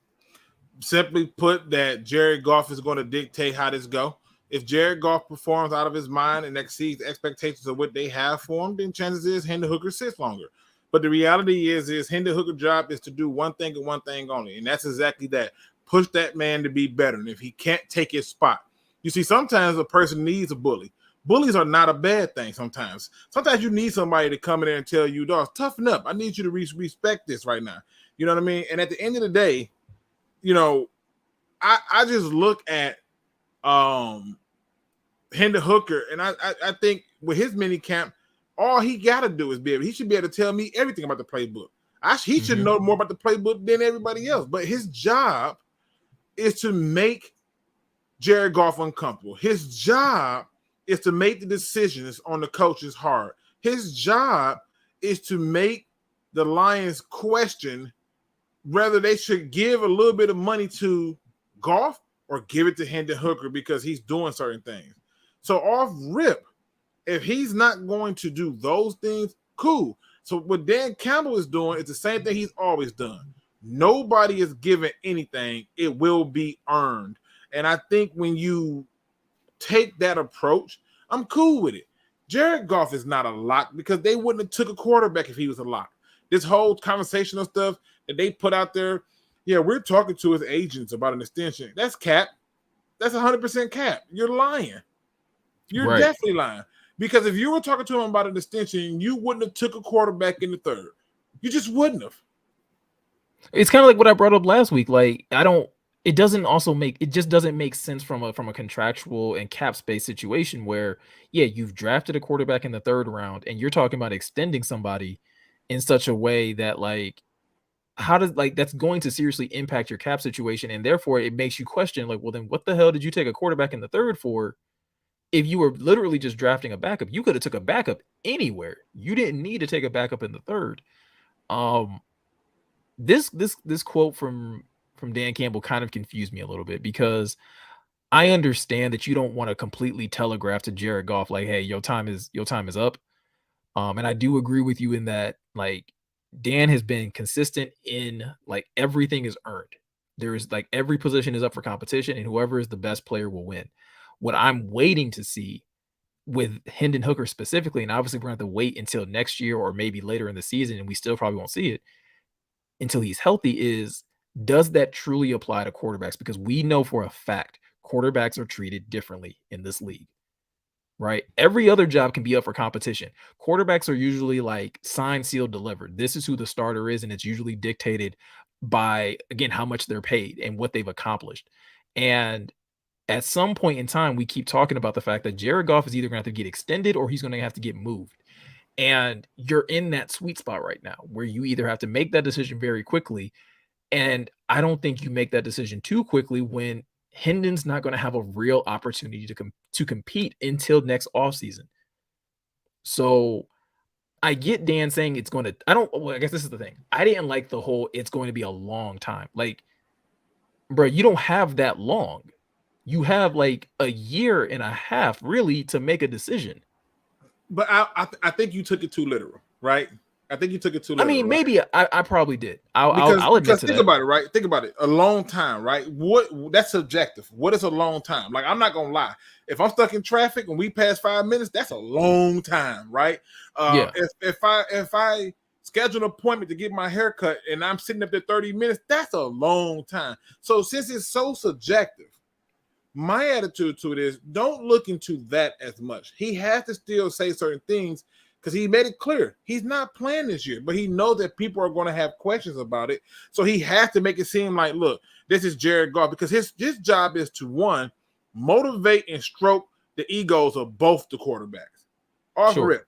Simply put, that Jared Goff is going to dictate how this go. If Jared Goff performs out of his mind and exceeds expectations of what they have for him, then chances is Hendon Hooker sits longer. But the reality is Hendon Hooker's job is to do one thing and one thing only, and that's exactly that. Push that man to be better. And if he can't take his spot, you see, sometimes a person needs a bully. Bullies are not a bad thing sometimes. Sometimes you need somebody to come in there and tell you, dog, toughen up. I need you to respect this right now. You know what I mean? And at the end of the day, I just look at Hendon Hooker, and I think with his mini camp, all he got to do is he should be able to tell me everything about the playbook. He should know more about the playbook than everybody else. But his job is to make Jared Goff uncomfortable. His job is to make the decisions on the coach's hard. His job is to make the Lions question whether they should give a little bit of money to Goff or give it to Hendon Hooker because he's doing certain things. So off rip, if he's not going to do those things, cool. So what Dan Campbell is doing is the same thing he's always done. Nobody is given anything. It will be earned. And I think when you take that approach, I'm cool with it. Jared Goff is not a lock because they wouldn't have took a quarterback if he was a lock. This whole conversational stuff that they put out there, yeah, we're talking to his agents about an extension. That's cap. That's 100% cap. You're lying. You're definitely lying. Because if you were talking to him about an extension, you wouldn't have took a quarterback in the third. You just wouldn't have. It's kind of like what I brought up last week. Like, it just doesn't make sense from a contractual and cap space situation where, yeah, you've drafted a quarterback in the third round and you're talking about extending somebody in such a way that, like, how does, like, that's going to seriously impact your cap situation, and therefore it makes you question, like, well, then what the hell did you take a quarterback in the third for? If you were literally just drafting a backup, you could have took a backup anywhere. You didn't need to take a backup in the third. Um, this quote from Dan Campbell kind of confused me a little bit, because I understand that you don't want to completely telegraph to Jared Goff, like, hey, your time is up. And I do agree with you in that, like, Dan has been consistent in, like, everything is earned. There is, like, every position is up for competition, and whoever is the best player will win. What I'm waiting to see with Hendon Hooker specifically, and obviously we're going to have to wait until next year or maybe later in the season, and we still probably won't see it until he's healthy, is, does that truly apply to quarterbacks? Because we know for a fact quarterbacks are treated differently in this league, right? Every other job can be up for competition. Quarterbacks are usually like signed, sealed, delivered. This is who the starter is, and it's usually dictated by, again, how much they're paid and what they've accomplished. And at some point in time, we keep talking about the fact that Jared Goff is either going to have to get extended or he's going to have to get moved. And you're in that sweet spot right now where you either have to make that decision very quickly. And I don't think you make that decision too quickly when Hendon's not going to have a real opportunity to compete until next offseason. So I get Dan saying it's going to, I guess this is the thing. I didn't like the whole, it's going to be a long time. Like, bro, you don't have that long. You have like a year and a half really to make a decision. But I think you took it too literal, right? I think you took it too literal. I mean, maybe I probably did. I'll admit because to think that. about it, right? Think about it. A long time, right? That's subjective. What is a long time? Like, I'm not gonna lie. If I'm stuck in traffic and we pass 5 minutes, that's a long time, right? Yeah. If I schedule an appointment to get my hair cut and I'm sitting up there 30 minutes, that's a long time. So since it's so subjective, my attitude to it is, don't look into that as much. He has to still say certain things because he made it clear he's not playing this year, but he knows that people are going to have questions about it. So he has to make it seem like, look, this is Jared Goff, because his job is to, one, motivate and stroke the egos of both the quarterbacks. Off rip.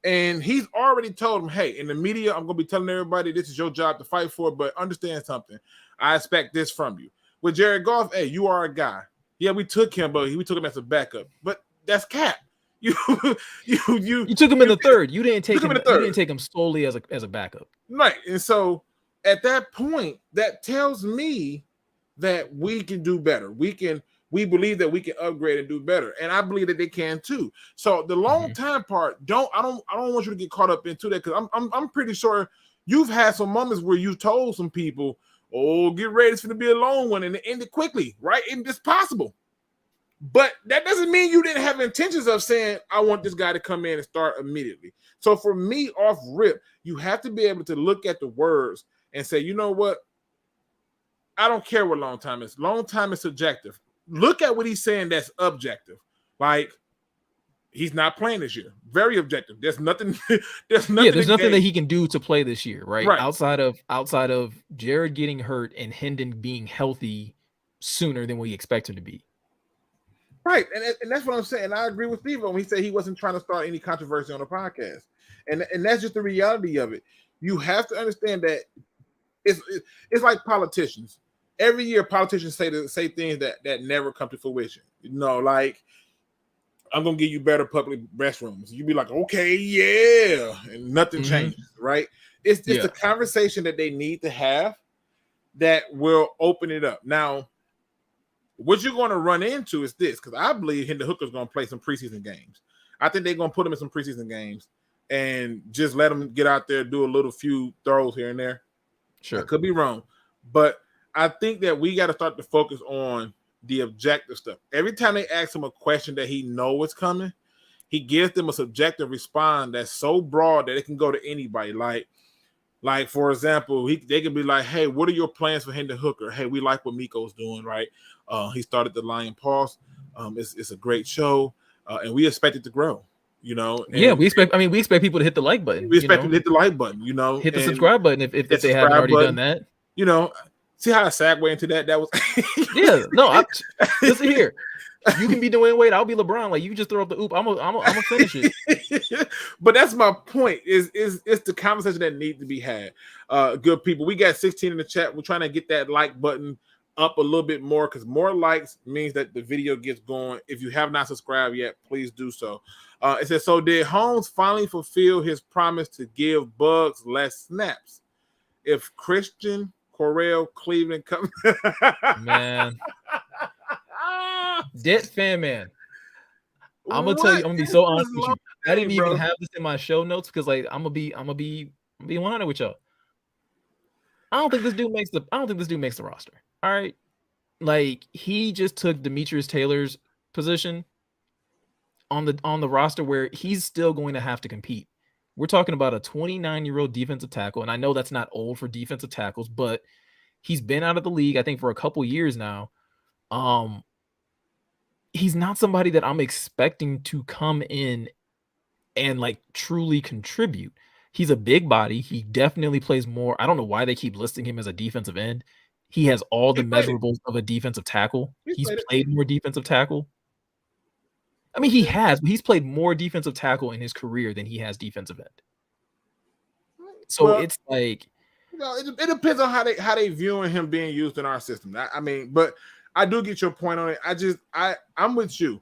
And he's already told them, hey, in the media, I'm going to be telling everybody this is your job to fight for, but understand something. I expect this from you. With Jared Goff, hey, you are a guy. Yeah, we took him, but we took him as a backup. But that's cap. You took him in the third. You didn't take him. You didn't take him solely as a backup. Right. And so at that point, that tells me that we can do better. We believe that we can upgrade and do better. And I believe that they can too. So the long time part, I don't want you to get caught up into that, because I'm pretty sure you've had some moments where you told some people, oh, get ready, it's going to be a long one, and it ended quickly, right? And it's possible. But that doesn't mean you didn't have intentions of saying, I want this guy to come in and start immediately. So for me, off rip, you have to be able to look at the words and say, you know what? I don't care what long time is. Long time is subjective. Look at what he's saying that's objective. Like, he's not playing this year. Very objective. There's nothing. There's nothing that he can do to play this year, right? Outside of Jared getting hurt and Hendon being healthy sooner than we expect him to be. Right, and that's what I'm saying. I agree with Steve when he said he wasn't trying to start any controversy on the podcast, and that's just the reality of it. You have to understand that it's like politicians. Every year, politicians say things that never come to fruition. You know, like, I'm gonna give you better public restrooms. You be like, okay, yeah, and nothing changes, right? It's the conversation that they need to have that will open it up. Now, what you're going to run into is this, because I believe Hendon Hooker's going to play some preseason games. I think they're going to put him in some preseason games and just let him get out there, do a little few throws here and there. Sure. I could be wrong, but I think that we got to start to focus on the objective stuff. Every time they ask him a question that he knows is coming, he gives them a subjective response that's so broad that it can go to anybody. Like, for example, they could be like, hey, what are your plans for Hendon Hooker? Hey, we like what Miko's doing, right? He started the Lion Pulse. It's a great show, and we expect it to grow. you know. Yeah, And we expect people to hit the like button. we expect them to hit the like button, you know, hit the and subscribe button if they haven't already done that. You know, see how I segue into that? That was yeah. No, listen here. You can be Dwayne Wade. I'll be LeBron. Like you just throw up the oop. I'm gonna finish it. But that's my point. Is it's the conversation that needs to be had. Good people. We got 16 in the chat. We're trying to get that like button up a little bit more because more likes means that the video gets going. If you have not subscribed yet, please do so. It says, so did Holmes finally fulfill his promise to give Bugs less snaps? If Christian Correll Cleveland comes, man. Dead fan man. I'm gonna tell you, I'm gonna be so honest with you. I didn't even have this in my show notes because like I'm gonna be 100 with y'all. I don't think this dude makes the roster. All right. Like he just took Demetrius Taylor's position on the roster where he's still going to have to compete. We're talking about a 29-year-old defensive tackle, and I know that's not old for defensive tackles, but he's been out of the league, I think, for a couple years now. He's not somebody that I'm expecting to come in and like truly contribute. He's a big body. He definitely plays more. I don't know why they keep listing him as a defensive end. He has all the measurables of a defensive tackle. He's played more defensive tackle. I mean, he's played more defensive tackle in his career than he has defensive end. So it's like, you know, it depends on how they viewing him being used in our system. I mean, but I do get your point on it. I'm with you.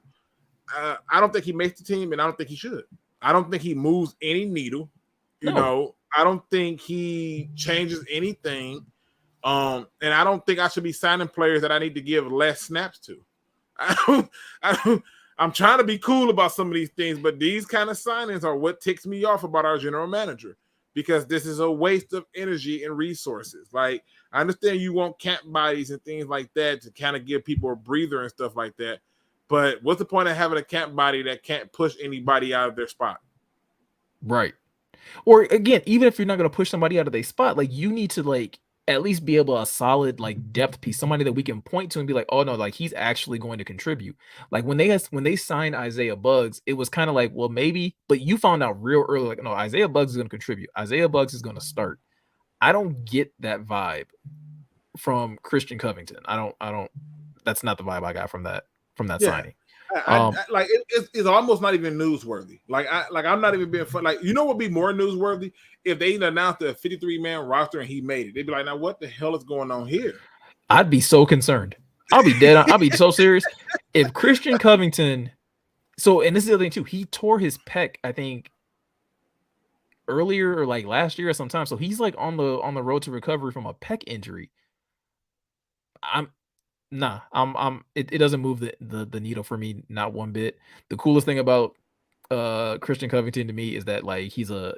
I don't think he makes the team, and I don't think he should. I don't think he moves any needle. You know, I don't think he changes anything. And I don't think I should be signing players that I need to give less snaps to. I'm trying to be cool about some of these things, but these kind of signings are what ticks me off about our general manager, because this is a waste of energy and resources. Like, I understand you want camp bodies and things like that to kind of give people a breather and stuff like that. But what's the point of having a camp body that can't push anybody out of their spot? Right. Or again, even if you're not going to push somebody out of their spot, like you need to like at least be able a solid like depth piece, somebody that we can point to and be like, oh no, like he's actually going to contribute. Like when they signed Isaiah Buggs, it was kind of like, well, maybe, but you found out real early, like, no, Isaiah Buggs is going to contribute. Isaiah Buggs is going to start. I don't get that vibe from Christian Covington. I don't. That's not the vibe I got from that signing. Like it's almost not even newsworthy. Like I'm not even being fun. Like, you know what would be more newsworthy if they announced a 53-man roster and he made it. They'd be like, now what the hell is going on here? I'd be so concerned. I'll be dead. I'll be so serious if Christian Covington. So, and this is the other thing too. He tore his pec, I think, earlier or like last year or sometime. So he's like on the road to recovery from a pec injury. It doesn't move the needle for me, not one bit. The coolest thing about Christian Covington to me is that like he's a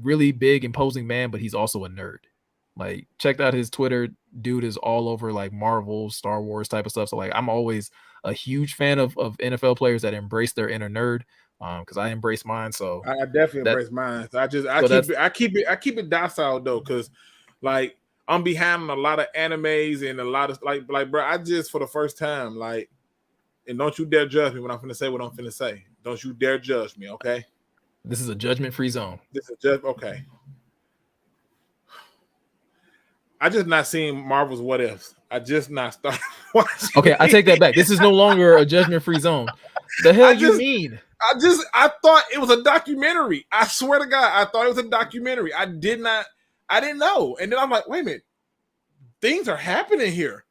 really big, imposing man, but he's also a nerd. Like, checked out his Twitter. Dude is all over like Marvel, Star Wars type of stuff. So like I'm always a huge fan of NFL players that embrace their inner nerd. Because I embrace mine. So I definitely embrace mine. So I keep it docile though, because like I'm behind on a lot of animes and a lot of like bro, I just for the first time, like, and don't you dare judge me when I'm finna say what I'm finna say. Don't you dare judge me, okay? This is a judgment-free zone. Okay. I just not seen Marvel's What Ifs. I just not started watching. Okay, I take that back. This is no longer a judgment-free zone. The hell you mean? I thought it was a documentary. I swear to God, I thought it was a documentary. I didn't know. And then I'm like, wait a minute. Things are happening here.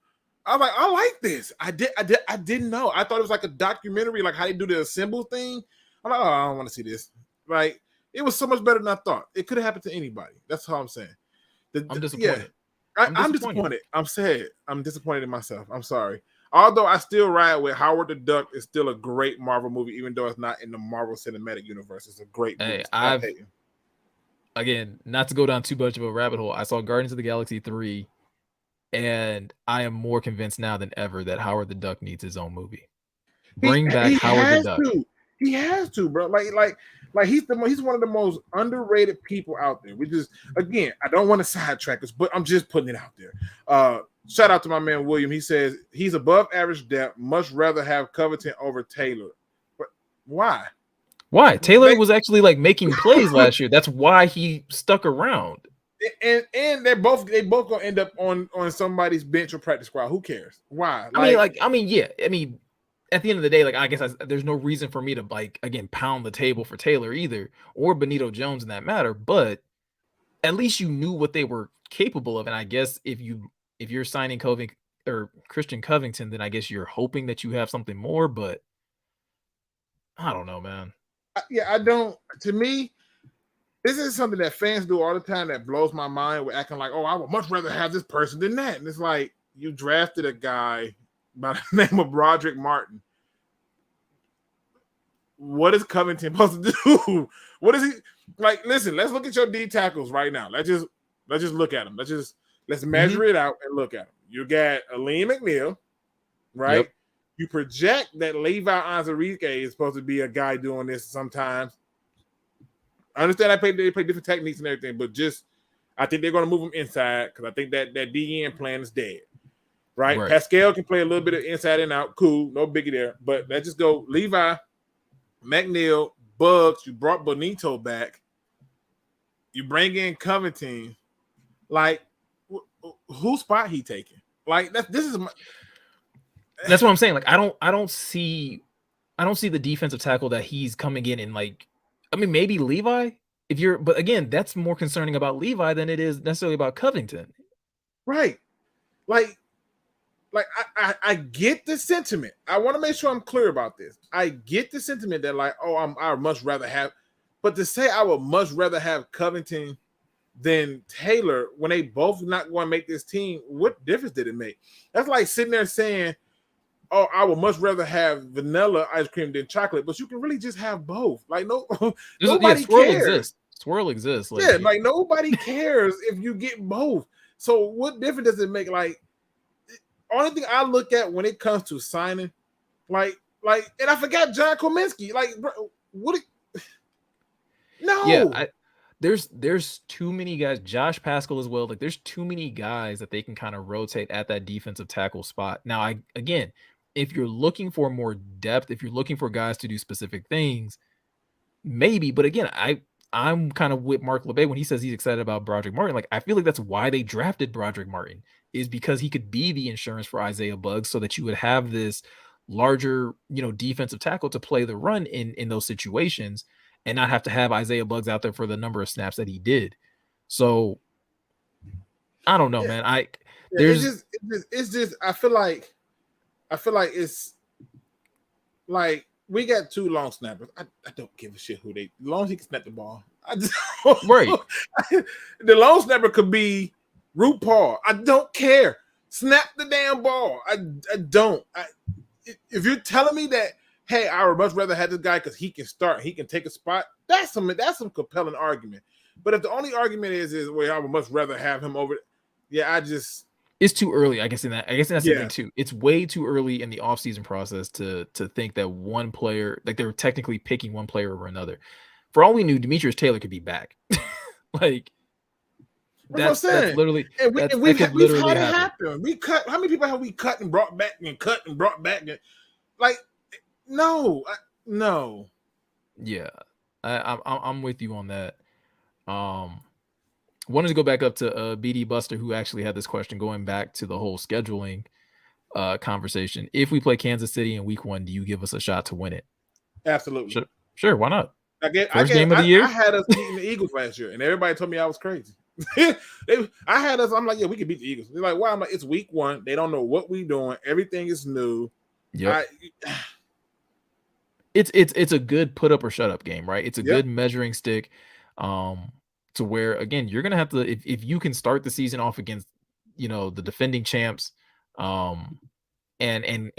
I was like, I like this. I didn't know. I thought it was like a documentary, like how they do the assemble thing. I'm like, oh, I don't want to see this. Like, it was so much better than I thought. It could have happened to anybody. That's all I'm saying. I'm disappointed. Yeah. I'm disappointed. I'm sad. I'm disappointed in myself. I'm sorry. Although I still ride with Howard the Duck is still a great Marvel movie, even though it's not in the Marvel Cinematic Universe. It's a great movie. Again, not to go down too much of a rabbit hole, I saw Guardians of the Galaxy 3, and I am more convinced now than ever that Howard the Duck needs his own movie. Bring back Howard the Duck. He has to, bro. Like he's one of the most underrated people out there. Which is, again, I don't want to sidetrack us, but I'm just putting it out there. Shout out to my man William. He says he's above average depth. Much rather have Covington over Taylor. But why? Why? Taylor was actually like making plays last year. That's why he stuck around. And they both gonna end up on somebody's bench or practice squad. Who cares? Why? Yeah. I mean, at the end of the day, like I guess there's no reason for me to like again pound the table for Taylor either or Benito Jones in that matter. But at least you knew what they were capable of. And I guess if you're signing Covington or Christian Covington, then I guess you're hoping that you have something more. But I don't know, man. I don't. To me, this is something that fans do all the time that blows my mind. With acting like, oh, I would much rather have this person than that. And it's like you drafted a guy by the name of Broderick Martin. What is Covington supposed to do? What is he like? Listen, let's look at your D tackles right now. Let's just look at them. Let's measure it out and look at them. You got Aleem McNeil, right? Yep. You project that Levi Onwuzurike is supposed to be a guy doing this sometimes. I understand they play different techniques and everything, but I think they're going to move him inside because I think that DN plan is dead, right? Pascal can play a little bit of inside and out. Cool, no biggie there. But let's just go Levi, McNeil, Bugs. You brought Bonito back. You bring in Covington. Like, whose spot he taking? Like, that's what I'm saying. Like, I don't see the defensive tackle that he's coming in and like. I mean, maybe Levi. But again, that's more concerning about Levi than it is necessarily about Covington. Right. Like I get the sentiment. I want to make sure I'm clear about this. I get the sentiment that like, oh, I would much rather have, but to say I would much rather have Covington than Taylor when they both not going to make this team, what difference did it make? That's like sitting there saying, oh, I would much rather have vanilla ice cream than chocolate, but you can really just have both. Like nobody cares. Swirl exists. Like, like nobody cares if you get both. So what difference does it make? Like, only thing I look at when it comes to signing, like, and I forgot John Cominsky. Like, bro, what? No. Yeah, there's too many guys. Josh Pascal as well. Like, there's too many guys that they can kind of rotate at that defensive tackle spot. Now, again, if you're looking for more depth, if you're looking for guys to do specific things, maybe. But again, I'm kind of with Mark LeBay when he says he's excited about Broderick Martin. Like, I feel like that's why they drafted Broderick Martin, is because he could be the insurance for Isaiah Buggs, so that you would have this larger, defensive tackle to play the run in those situations and not have to have Isaiah Buggs out there for the number of snaps that he did. So I don't know, man. It's just I feel like it's like we got two long snappers. I don't give a shit who as long as he can snap the ball. Right. The long snapper could be Root Paul. I don't care. Snap the damn ball. I don't. If you're telling me that, hey, I would much rather have this guy because he can start, he can take a spot, that's some compelling argument. But if the only argument is well, I would much rather have him over, it's too early, I guess that's the thing too. It's way too early in the offseason process to think that one player, like they're technically picking one player over another. For all we knew, Demetrius Taylor could be back. Like, that's literally, we've had it happen. We cut, how many people have we cut and brought back and cut and brought back? Like, no. Yeah, I'm with you on that. Wanted to go back up to BD Buster, who actually had this question going back to the whole scheduling conversation. If we play Kansas City in week 1, do you give us a shot to win it? Absolutely. Sure, why not? First game of the year? I had us beating the Eagles last year, and everybody told me I was crazy. I had us, I'm like, yeah, we can beat the Eagles. They're like, why? I'm like, it's week 1. They don't know what we're doing. Everything is new. Yeah. It's a good put up or shut up game, right? It's a good measuring stick. To where, again, you're gonna have to, if you can start the season off against the defending champs, and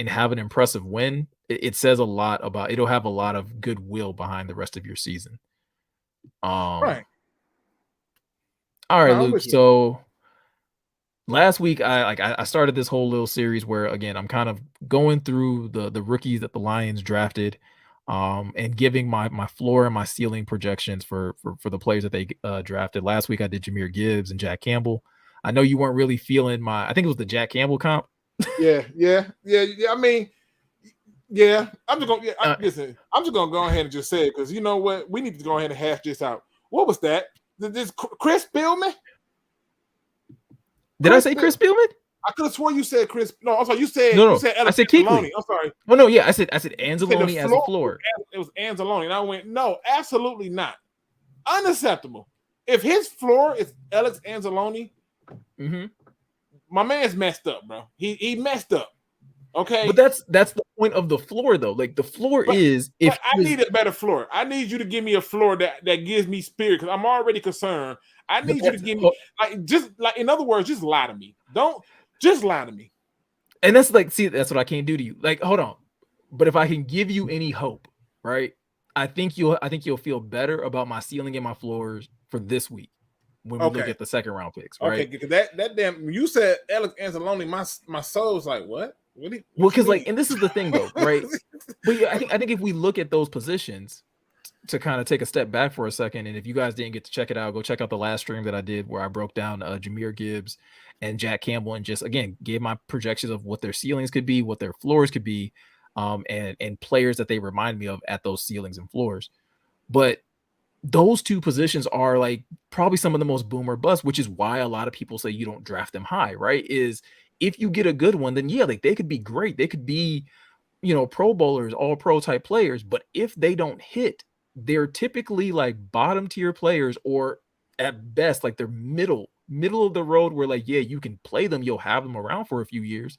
have an impressive win, it says a lot about, it'll have a lot of goodwill behind the rest of your season. Right. All right, Luke. So last week I started this whole little series where, again, I'm kind of going through the rookies that the Lions drafted, and giving my floor and my ceiling projections for the players that they drafted. Last week I did Jahmyr Gibbs and Jack Campbell. I know you weren't really feeling I think it was the Jack Campbell comp. Yeah. I mean, Yeah, I'm just gonna Uh, listen. I'm just gonna go ahead and just say it because you know what? We need to go ahead and hash this out. What was that? Did this Chris Spielman? did I say Chris Spielman? I could have sworn you said Chris. No, I'm sorry. You No, said I Alex said Anzalone. Kuechly. I'm sorry. Well, no, yeah, I said You said the Anzalone as a floor. floor. It was Anzalone, and I went, no, absolutely not. Unacceptable. If his floor is Alex Anzalone, my man's messed up, bro. He messed up. Okay, But that's the point of the floor, though. Like the floor is if I need a better floor. I need you to give me a floor that gives me spirit because I'm already concerned. I need you to give me in other words, just lie to me. Don't just lie to me. And that's like, see, that's what I can't do to you. Like, hold on. But if I can give you any hope, right? I think you'll feel better about my ceiling and my floors for this week when we look at the second round picks, right? Okay, because that damn when you said Alex Anzalone, my soul's like, what? Well, because like, and this is the thing though, right? But yeah, I think if we look at those positions to kind of take a step back for a second, and if you guys didn't get to check it out, go check out the last stream that I did where I broke down Jahmyr Gibbs and Jack Campbell and just again gave my projections of what their ceilings could be, what their floors could be, and players that they remind me of at those ceilings and floors. But those two positions are like probably some of the most boom or bust, which is why a lot of people say you don't draft them high, right? Is if you get a good one, then yeah, like they could be great. They could be, pro bowlers, all pro type players. But if they don't hit, they're typically like bottom tier players, or at best, like they're middle of the road where like, yeah, you can play them. You'll have them around for a few years,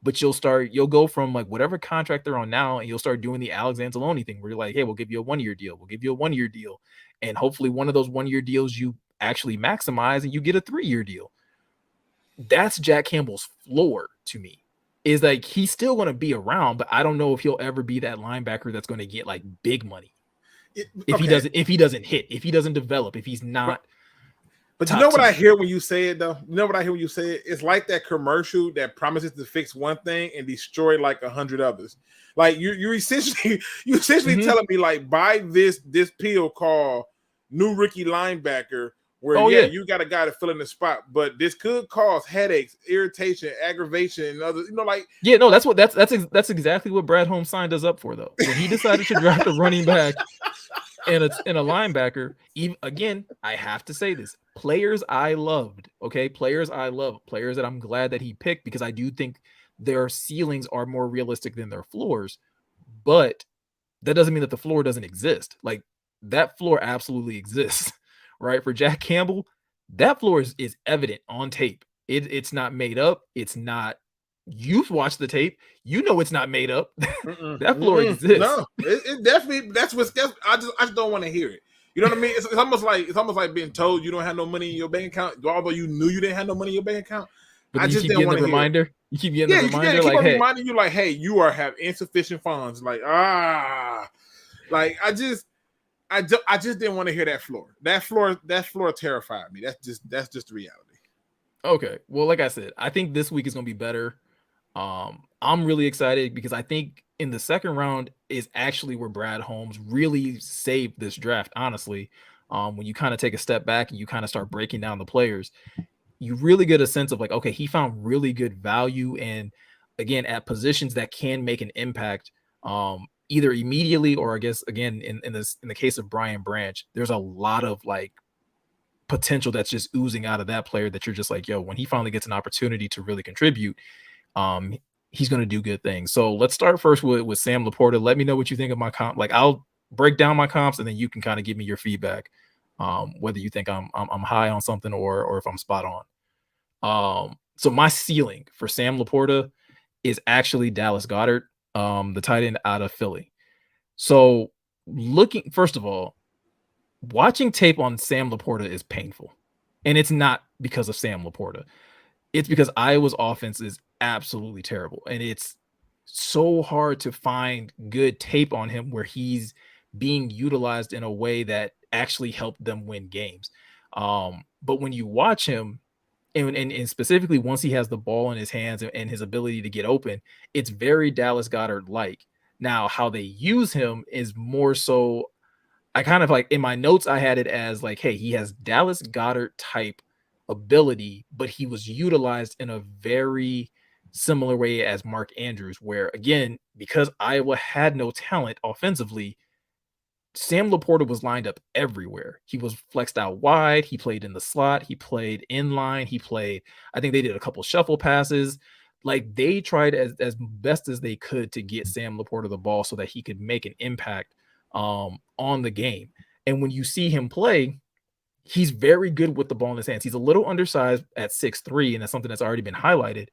but you'll go from like whatever contract they're on now, and you'll start doing the Alex Anzalone thing where you're like, hey, we'll give you a 1 year deal. We'll give you a 1 year deal. And hopefully one of those 1 year deals you actually maximize and you get a 3 year deal. That's Jack Campbell's floor to me. Is like he's still going to be around, but I don't know if he'll ever be that linebacker that's going to get like big money. If he doesn't hit, if he doesn't develop, if he's not. But you know what I hear when you say it, though? You know what I hear when you say it? It's like that commercial that promises to fix one thing and destroy like 100 others. Like you're essentially telling me like buy this pill called new rookie linebacker where you got a guy to fill in the spot, but this could cause headaches, irritation, aggravation, and others. That's exactly what Brad Holmes signed us up for, though. When he decided to draft a running back and a linebacker, even again, I have to say this: players I loved, players that I'm glad that he picked because I do think their ceilings are more realistic than their floors. But that doesn't mean that the floor doesn't exist. Like that floor absolutely exists, right? For Jack Campbell, that floor is evident on tape. It's not made up. It's not. You've watched the tape. You know it's not made up. That floor exists. No, it definitely. That's what's. I just don't want to hear it. You know what I mean? It's almost like being told you don't have no money in your bank account, although you knew you didn't have no money in your bank account. But I just didn't want to reminder. You keep getting the reminder, like, hey, reminding you, like, hey, you have insufficient funds. Like, like I just didn't want to hear that floor. That floor terrified me. That's just the reality. Okay, well, like I said, I think this week is going to be better. I'm really excited because I think in the second round is actually where Brad Holmes really saved this draft. Honestly, when you kind of take a step back and you kind of start breaking down the players, you really get a sense of like, okay, he found really good value and again at positions that can make an impact, either immediately or I guess again in the case of Brian Branch, there's a lot of like potential that's just oozing out of that player that you're just like, yo, when he finally gets an opportunity to really contribute, he's going to do good things. So let's start first with Sam LaPorta. Let me know what you think of my comp. Like I'll break down my comps and then you can kind of give me your feedback, whether you think I'm high on something or if I'm spot on. So my ceiling for Sam LaPorta is actually Dallas Goedert, the tight end out of Philly. So first of all, watching tape on Sam LaPorta is painful. And it's not because of Sam LaPorta. It's because Iowa's offense is absolutely terrible. And it's so hard to find good tape on him where he's being utilized in a way that actually helped them win games. But when you watch him, and specifically once he has the ball in his hands and his ability to get open, it's very Dallas Goedert-like. Now, how they use him is more so, I kind of like in my notes, I had it as like, hey, he has Dallas Goedert type ability, but he was utilized in a very similar way as Mark Andrews, where again, because Iowa had no talent offensively, Sam LaPorta was lined up everywhere. He was flexed out wide. He played in the slot. He played in line. He played, I think they did a couple shuffle passes. Like they tried as best as they could to get Sam LaPorta the ball so that he could make an impact on the game. And when you see him play, he's very good with the ball in his hands. He's a little undersized at 6'3", and that's something that's already been highlighted.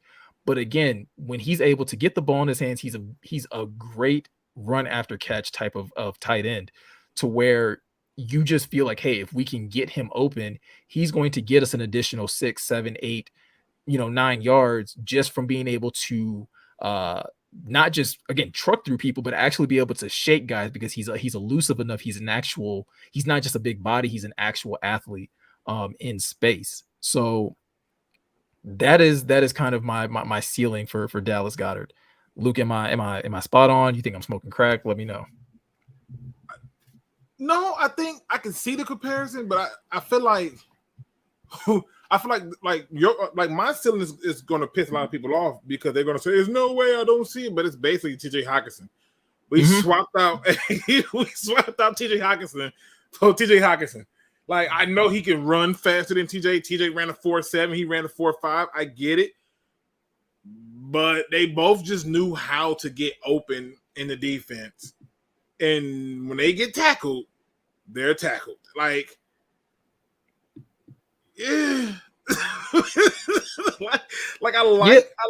But again, when he's able to get the ball in his hands, he's a great run after catch type of tight end, to where you just feel like, hey, if we can get him open, he's going to get us an additional 6, 7, 8, 9 yards just from being able to not just again truck through people, but actually be able to shake guys, because he's elusive enough. He's not just a big body, he's an actual athlete in space. So that is kind of my ceiling for Dallas Goedert. Luke, am I spot on? You think I'm smoking crack? Let me know. No, I think I can see the comparison, but I feel like my ceiling is going to piss a lot of people off, because they're going to say there's no way I don't see it, but it's basically TJ Hockenson. We swapped out TJ Hockenson for TJ Hockenson. Like, I know he can run faster than TJ. TJ ran a 4.7. He ran a 4.5. I get it. But they both just knew how to get open in the defense. And when they get tackled, they're tackled. Like, yeah. I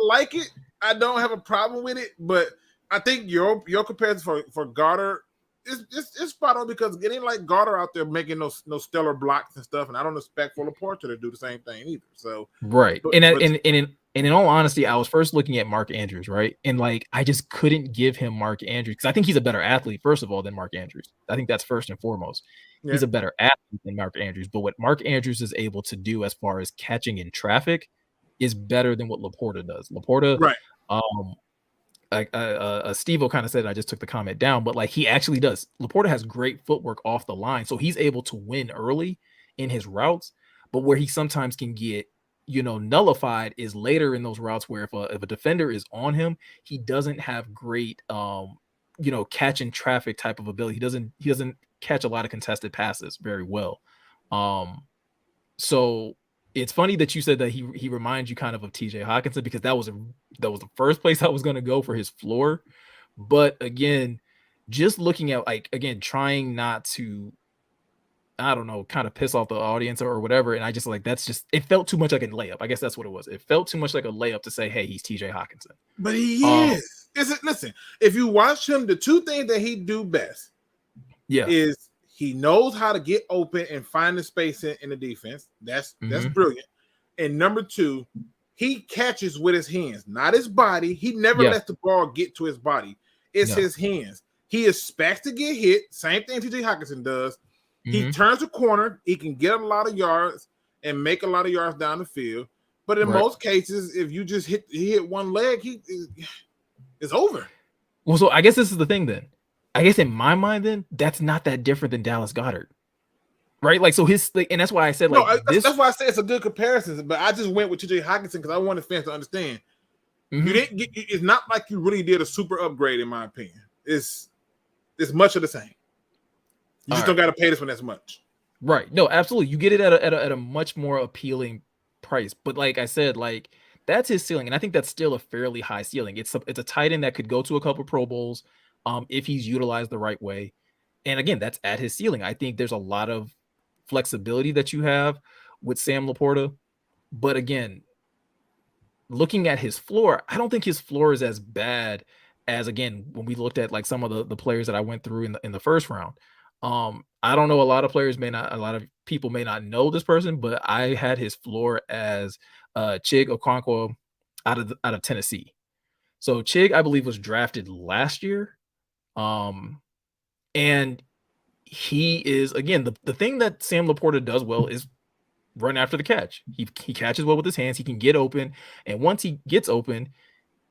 like it. I don't have a problem with it. But I think your comparison for Goddard it's spot on, because it ain't like Goddard out there making no stellar blocks and stuff, and I don't expect for LaPorta to do the same thing either. So right, and in all honesty, I was first looking at Mark Andrews, right, and like I just couldn't give him Mark Andrews because I think he's a better athlete, first of all, than Mark Andrews. I think that's first and foremost. Yeah. He's a better athlete than Mark Andrews, but what Mark Andrews is able to do as far as catching in traffic is better than what LaPorta does. LaPorta, right? Steve-O kind of said, I just took the comment down, but like he actually does. LaPorta has great footwork off the line, so he's able to win early in his routes. But where he sometimes can get, nullified is later in those routes, where if a defender is on him, he doesn't have great, catch and traffic type of ability. He doesn't catch a lot of contested passes very well. So it's funny that you said that he reminds you kind of TJ Hockenson, because that was the first place I was going to go for his floor. But again, just looking at trying not to, I don't know, kind of piss off the audience or whatever. And I just it felt too much like a layup. I guess that's what it was. It felt too much like a layup to say, hey, he's TJ Hockenson. But he is. Listen, if you watch him, the two things that he do best is he knows how to get open and find the space in the defense. That's brilliant. And number two, he catches with his hands, not his body. He never lets the ball get to his body. It's his hands. He expects to get hit. Same thing TJ Hockenson does. He turns the corner. He can get a lot of yards and make a lot of yards down the field. But in most cases, if you just hit one leg, it's over. Well, so I guess this is the thing then. I guess in my mind, then that's not that different than Dallas Goedert, right? Like, so and that's why I said that's why I say it's a good comparison. But I just went with TJ Hockenson because I wanted fans to understand. You didn't get. It's not like you really did a super upgrade, in my opinion. It's much of the same. You just don't got to pay this one as much. Right? No, absolutely. You get it at a much more appealing price. But like I said, like that's his ceiling, and I think that's still a fairly high ceiling. It's a tight end that could go to a couple Pro Bowls. If he's utilized the right way. And again, that's at his ceiling. I think there's a lot of flexibility that you have with Sam LaPorta. But again, looking at his floor, I don't think his floor is as bad as, again, when we looked at like some of the players that I went through in the first round. I don't know, a lot of people may not know this person, but I had his floor as Chig Okonkwo out of Tennessee. So Chig, I believe, was drafted last year. And he is, again, the thing that Sam LaPorta does well is run after the catch. He catches well with his hands. He can get open. And once he gets open,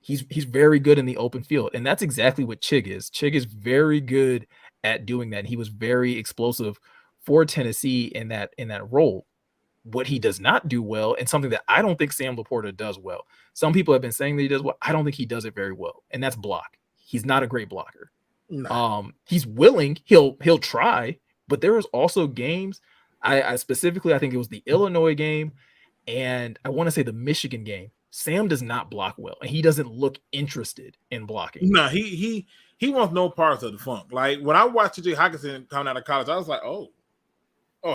he's very good in the open field. And that's exactly what Chig is. Chig is very good at doing that. He was very explosive for Tennessee in that role. What he does not do well, and something that I don't think Sam LaPorta does well. Some people have been saying that he does well. I don't think he does it very well, and that's block. He's not a great blocker. Nah. He's willing. He'll try, but there is also games. I specifically, I think it was the Illinois game, and I want to say the Michigan game. Sam does not block well, and he doesn't look interested in blocking. Nah, he wants no parts of the funk. Like when I watched T.J. Hockenson coming out of college, I was like, oh,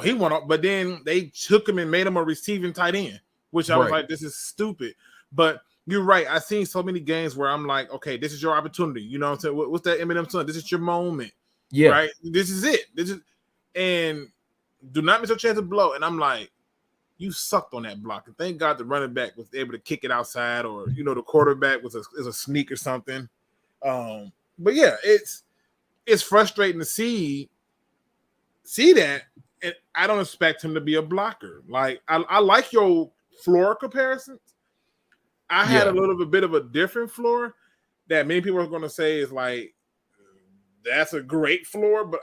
he went up. But then they took him and made him a receiving tight end, which I was like, this is stupid. But you're right. I've seen so many games where I'm like, okay, this is your opportunity. You know what I'm saying? What's that Eminem song? This is your moment. Yeah. Right? This is it. And do not miss your chance to blow. And I'm like, you sucked on that block. And thank God the running back was able to kick it outside, or the quarterback is a sneak or something. But yeah, it's frustrating to see that. And I don't expect him to be a blocker. Like I like your floor comparisons. I had a little bit of a different floor that many people are going to say is like, that's a great floor, but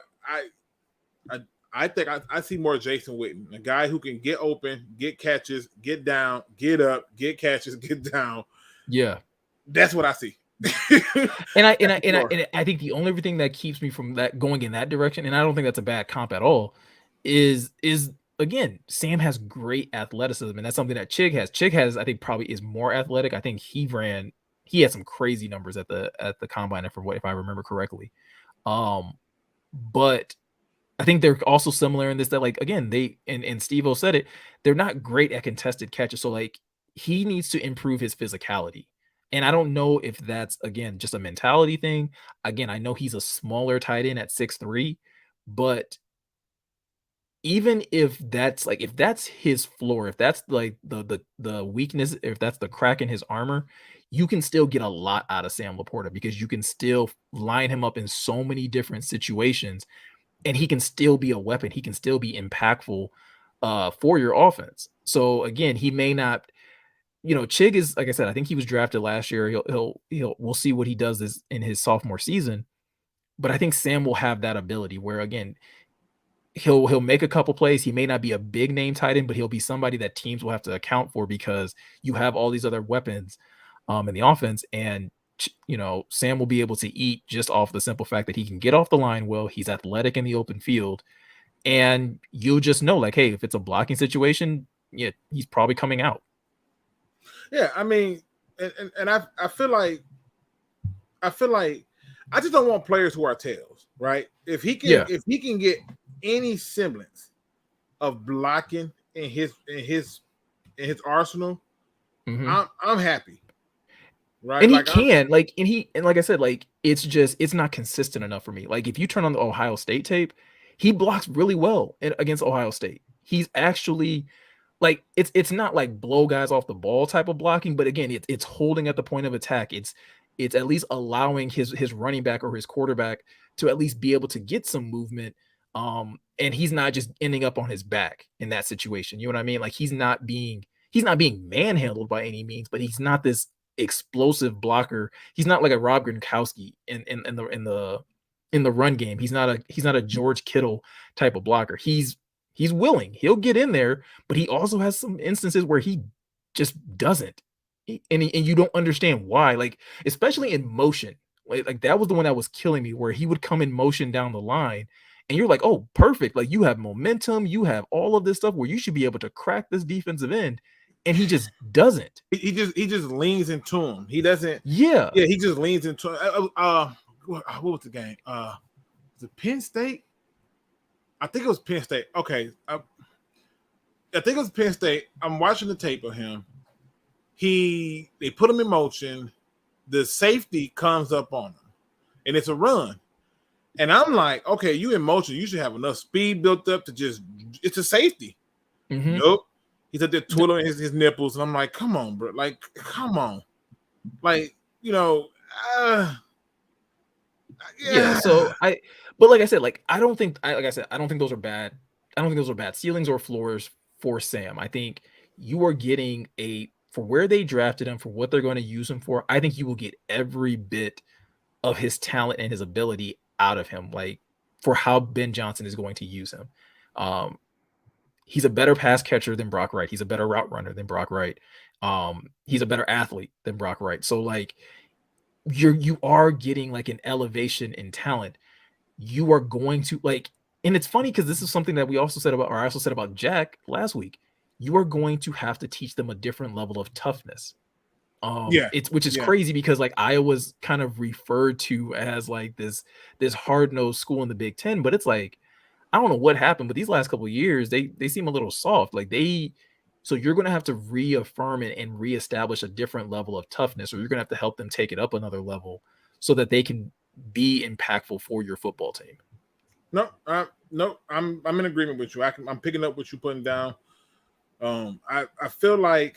I think I see more Jason Witten, a guy who can get open, get catches, get down, get up, get catches, get down. Yeah, that's what I see. and I think the only thing that keeps me from that going in that direction, and I don't think that's a bad comp at all, is again, Sam has great athleticism, and that's something that Chig has. Chig has, I think, probably is more athletic. I think he had some crazy numbers at the combine, if I remember correctly. But I think they're also similar in this, that like, again, they and Steve-O said it, they're not great at contested catches. So like he needs to improve his physicality. And I don't know if that's, again, just a mentality thing. Again, I know he's a smaller tight end at 6'3", but even if that's his floor, if that's like the weakness, if that's the crack in his armor, you can still get a lot out of Sam LaPorta, because you can still line him up in so many different situations, and he can still be a weapon. He can still be impactful for your offense. So again, he may not, Chig is, like I said, I think he was drafted last year. We'll see what he does in his sophomore season. But I think Sam will have that ability where, again, he'll make a couple plays. He may not be a big name tight end, but he'll be somebody that teams will have to account for, because you have all these other weapons in the offense, and Sam will be able to eat just off the simple fact that he can get off the line well. He's athletic in the open field, and you'll just know, like, hey, if it's a blocking situation, yeah, he's probably coming out. Yeah, I mean, and I feel like I just don't want players who are tails, right? If he can get any semblance of blocking in his arsenal, I'm happy. Right. And like I said, like, it's not consistent enough for me. Like, if you turn on the Ohio State tape, he blocks really well against Ohio State. He's actually, like, it's not like blow guys off the ball type of blocking, but again, it's holding at the point of attack. It's at least allowing his running back or his quarterback to at least be able to get some movement. And he's not just ending up on his back in that situation. You know what I mean? Like, he's not being manhandled by any means, but he's not this explosive blocker. He's not like a Rob Gronkowski in the run game. He's not a George Kittle type of blocker. He's willing. He'll get in there, but he also has some instances where he just doesn't. And you don't understand why, like, especially in motion. Like that was the one that was killing me, where he would come in motion down the line, and you're like, oh, perfect. Like, you have momentum, you have all of this stuff where you should be able to crack this defensive end, and he just doesn't. He just leans into him. He doesn't. Yeah. He just leans into him. What was the game? Was it Penn State? I think it was Penn State. Okay. I think it was Penn State. I'm watching the tape of him. They put him in motion. The safety comes up on him, and it's a run. And I'm like, okay, you in motion. You should have enough speed built up to just, it's a safety. Nope. He's up there twiddling his nipples. And I'm like, come on, bro. Like, come on. Like, yeah. So but like I said, like, I don't think those are bad. I don't think those are bad ceilings or floors for Sam. I think you are getting for where they drafted him, for what they're going to use him for. I think you will get every bit of his talent and his ability out of him, like, for how Ben Johnson is going to use him. He's a better pass catcher than Brock Wright. He's a better route runner than Brock Wright. He's a better athlete than Brock Wright. So like you are getting like an elevation in talent. You are going to like, and it's funny because this is something that we also said about, or I also said about Jack last week. You are going to have to teach them a different level of toughness. It's which is crazy because like Iowa's kind of referred to as like this hard-nosed school in the Big Ten, but it's like I don't know what happened, but these last couple of years they seem a little soft. Like so you're going to have to reaffirm it and reestablish a different level of toughness, or you're going to have to help them take it up another level so that they can be impactful for your football team. No, I'm in agreement with you. I'm picking up what you're putting down. I feel like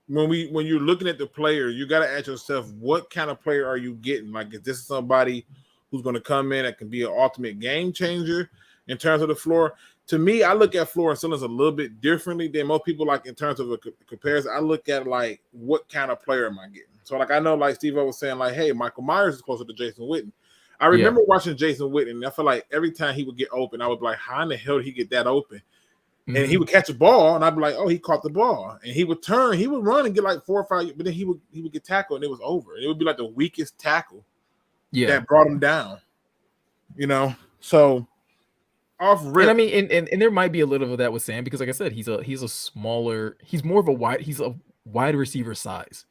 when you're looking at the player, you got to ask yourself, what kind of player are you getting? Like, is this somebody who's going to come in that can be an ultimate game changer in terms of the floor? To me, I look at floor and ceilings a little bit differently than most people. Like in terms of a comparison, I look at like what kind of player am I getting? So like I know like Steve was saying like, hey, Michael Myers is closer to Jason Witten. I remember watching Jason Witten, and I feel like every time he would get open, I would be like, how in the hell did he get that open? And he would catch a ball, and I'd be like, oh, he caught the ball. And he would turn, he would run and get like 4 or 5, but then he would get tackled, and it was over. And it would be like the weakest tackle that brought him down. You know? So off rip. And I mean, and there might be a little of that with Sam because like I said, he's a smaller, he's a wide receiver size.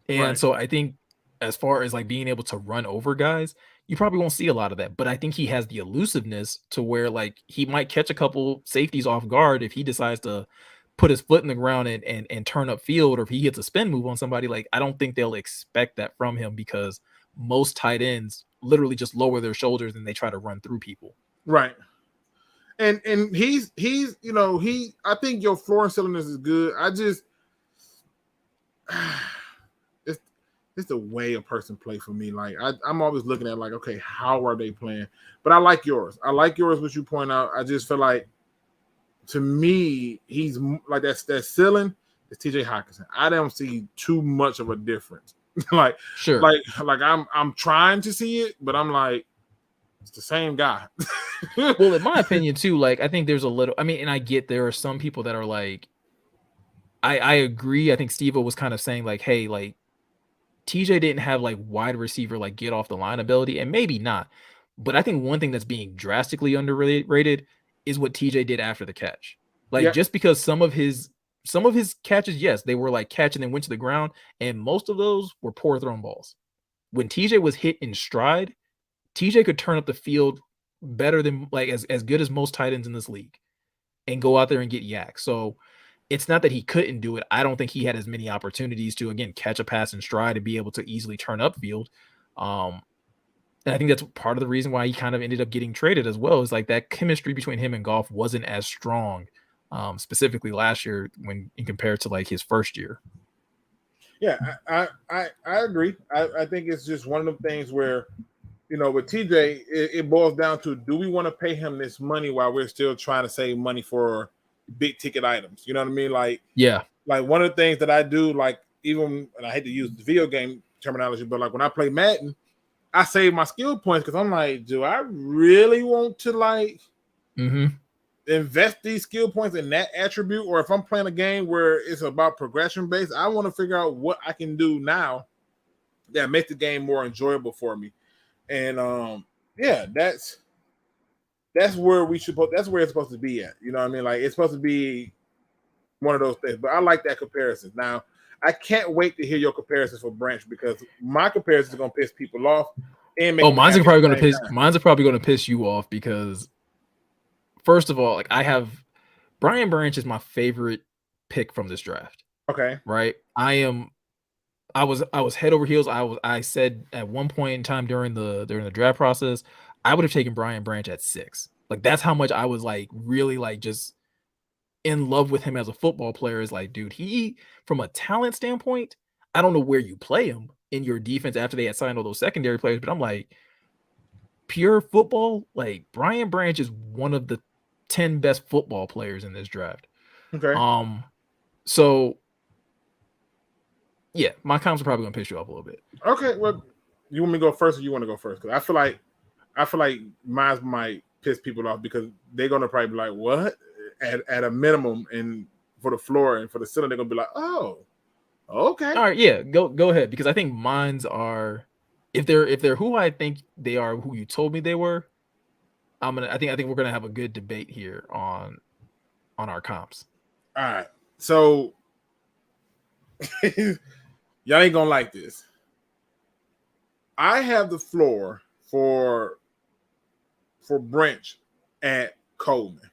And so I think as far as like being able to run over guys, you probably won't see a lot of that. But I think he has the elusiveness to where like he might catch a couple safeties off guard if he decides to put his foot in the ground and turn up field, or if he hits a spin move on somebody. Like I don't think they'll expect that from him because most tight ends literally just lower their shoulders and they try to run through people. Right. And he's you know, I think your floor and ceiling is good. I just it's the way a person play for me. Like I'm always looking at like, okay, how are they playing? But I like yours. What you point out. I just feel like to me, he's like that ceiling is TJ Hockenson. I don't see too much of a difference. Like I'm trying to see it, but I'm like, it's the same guy. Well, in my opinion too, like I think there's a little, I mean, and I get there are some people that are like, I agree. I think Steve-O was kind of saying like, hey, like TJ didn't have like wide receiver, like get off the line ability, and maybe not. But I think one thing that's being drastically underrated is what TJ did after the catch. Like just because some of his catches, yes, they were like catch and then went to the ground, and most of those were poor thrown balls. When TJ was hit in stride, TJ could turn up the field better than like as good as most tight ends in this league and go out there and get yak. So it's not that he couldn't do it. I don't think he had as many opportunities to, again, catch a pass in stride and be able to easily turn upfield. And I think that's part of the reason why he kind of ended up getting traded as well, is like that chemistry between him and Goff wasn't as strong, specifically last year when in compared to like his first year. Yeah, I agree. I think it's just one of the things where, you know, with TJ, it boils down to, do we want to pay him this money while we're still trying to save money for big ticket items? You know what I mean? Like, yeah, like one of the things that I do, like even, and I hate to use the video game terminology, but like when I play Madden, I save my skill points because I'm like, do I really want to like invest these skill points in that attribute? Or if I'm playing a game where it's about progression based, I want to figure out what I can do now that makes the game more enjoyable for me. And yeah, that's where that's where it's supposed to be at. You know what I mean? Like it's supposed to be one of those things. But I like that comparison. Now, I can't wait to hear your comparisons for Branch because my comparisons are gonna piss people off. And make mine's are probably gonna piss you off because first of all, like I have Brian Branch is my favorite pick from this draft. Okay. Right. I was head over heels. I said at one point in time during the draft process, I would have taken Brian Branch at 6. Like that's how much I was like really like just in love with him as a football player. Is like, dude, he from a talent standpoint, I don't know where you play him in your defense after they had signed all those secondary players, but I'm like, pure football, like Brian Branch is one of the 10 best football players in this draft. Okay. So yeah, my comments are probably gonna piss you off a little bit. Okay, well, you want me to go first, or you want to go first? Because I feel like mine might piss people off because they're gonna probably be like, what? At a minimum, and for the floor and for the ceiling, they're gonna be like, oh, okay. All right, yeah, go ahead, because I think mines are, if they're who I think they are, who you told me they were, I think we're gonna have a good debate here on our comps. All right. So y'all ain't gonna like this. I have the floor for Branch at Coleman.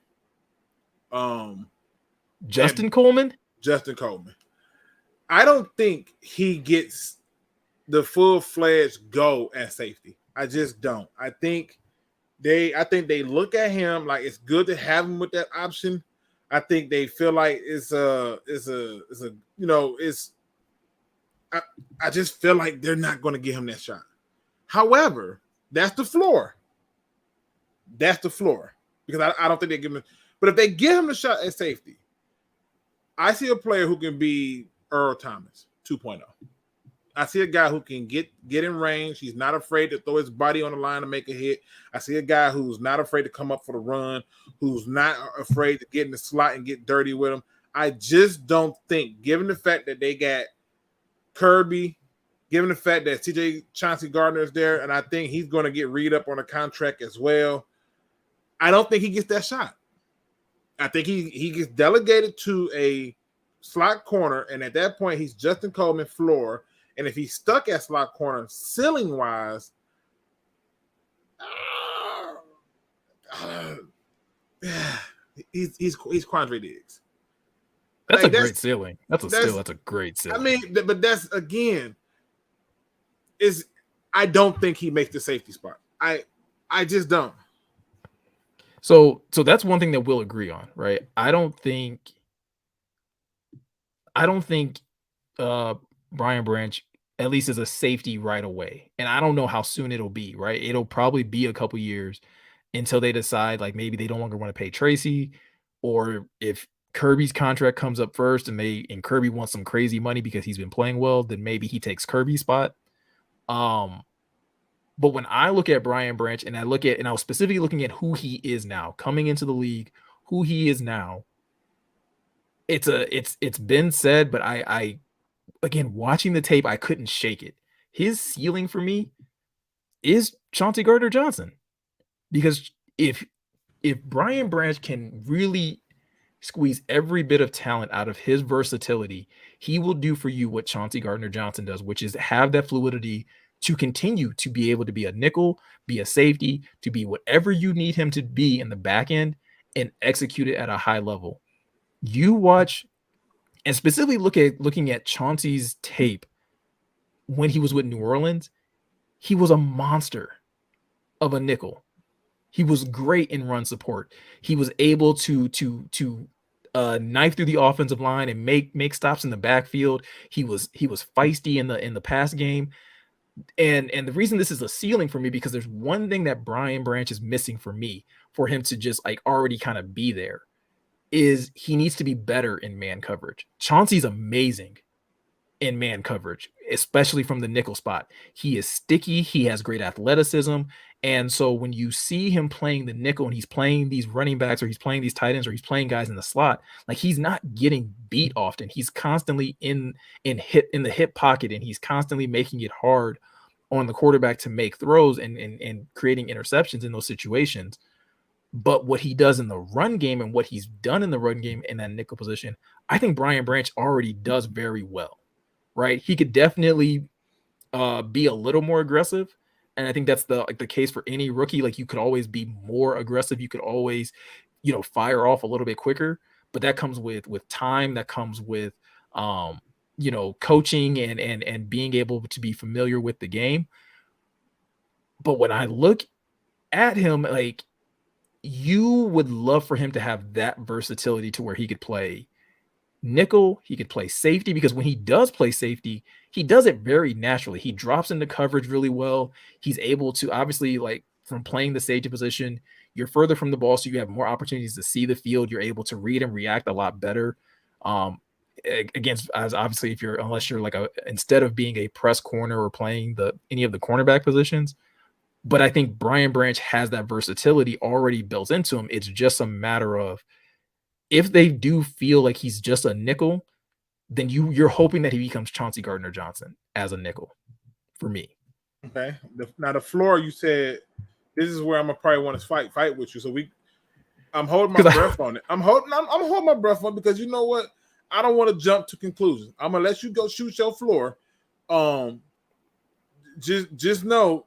Justin Coleman? Justin Coleman. I don't think he gets the full-fledged go at safety. I just don't. I think they look at him like it's good to have him with that option. I think they feel like it's I just feel like they're not going to give him that shot. However, that's the floor. That's the floor. Because I don't think they give him. But if they give him the shot at safety, I see a player who can be Earl Thomas 2.0. I see a guy who can get in range. He's not afraid to throw his body on the line to make a hit. I see a guy who's not afraid to come up for the run, who's not afraid to get in the slot and get dirty with him. I just don't think, given the fact that they got Kirby, given the fact that Chauncey Gardner is there, and I think he's going to get read up on a contract as well, I don't think he gets that shot. I think he gets delegated to a slot corner, and at that point, he's Justin Coleman floor. And if he's stuck at slot corner, ceiling wise, he's Quandre Diggs. That's like, a great ceiling. That's a great ceiling. I mean, but that's again, I don't think he makes the safety spot. I just don't. So that's one thing that we'll agree on, right? I don't think Brian Branch at least is a safety right away. And I don't know how soon it'll be, right? It'll probably be a couple years until they decide like maybe they no longer want to pay Tracy, or if Kirby's contract comes up first and Kirby wants some crazy money because he's been playing well, then maybe he takes Kirby's spot. But when I look at Brian Branch and I was specifically looking at who he is now, coming into the league, who he is now, it's been said, but I again, watching the tape, I couldn't shake it. His ceiling for me is Chauncey Gardner-Johnson. Because if Brian Branch can really squeeze every bit of talent out of his versatility, he will do for you what Chauncey Gardner-Johnson does, which is have that fluidity to continue to be able to be a nickel, be a safety, to be whatever you need him to be in the back end and execute it at a high level. You watch, and specifically looking at Chauncey's tape when he was with New Orleans, he was a monster of a nickel. He was great in run support. He was able to knife through the offensive line and make stops in the backfield. He was feisty in the pass game. And the reason this is a ceiling for me, because there's one thing that Brian Branch is missing for me, for him to just like already kind of be there, is he needs to be better in man coverage. Chauncey's amazing in man coverage, especially from the nickel spot. He is sticky. He has great athleticism. And so when you see him playing the nickel and he's playing these running backs, or he's playing these tight ends, or he's playing guys in the slot, like he's not getting beat often. He's constantly in the hip pocket, and he's constantly making it hard on the quarterback to make throws and creating interceptions in those situations. But what he does in the run game and what he's done in the run game in that nickel position, I think Brian Branch already does very well, right? He could definitely be a little more aggressive. And I think that's the case for any rookie. Like, you could always be more aggressive. You could always, fire off a little bit quicker, but that comes with time. That comes with, coaching and being able to be familiar with the game. But when I look at him, like, you would love for him to have that versatility to where he could play nickel, he could play safety, because when he does play safety, he does it very naturally. He drops into coverage really well. He's able to, obviously, like, from playing the safety position, you're further from the ball, so you have more opportunities to see the field. You're able to read and react a lot better. Against, as obviously, unless you're like instead of being a press corner or playing any of the cornerback positions, But I think Brian Branch has that versatility already built into him. It's just a matter of if they do feel like he's just a nickel, then you're hoping that he becomes Chauncey Gardner-Johnson as a nickel for me. Okay. Now the floor, you said this is where I'm gonna probably want to fight with you. So I'm holding my breath on it. I'm holding my breath on it because you know what? I don't want to jump to conclusions. I'm gonna let you go shoot your floor. Just know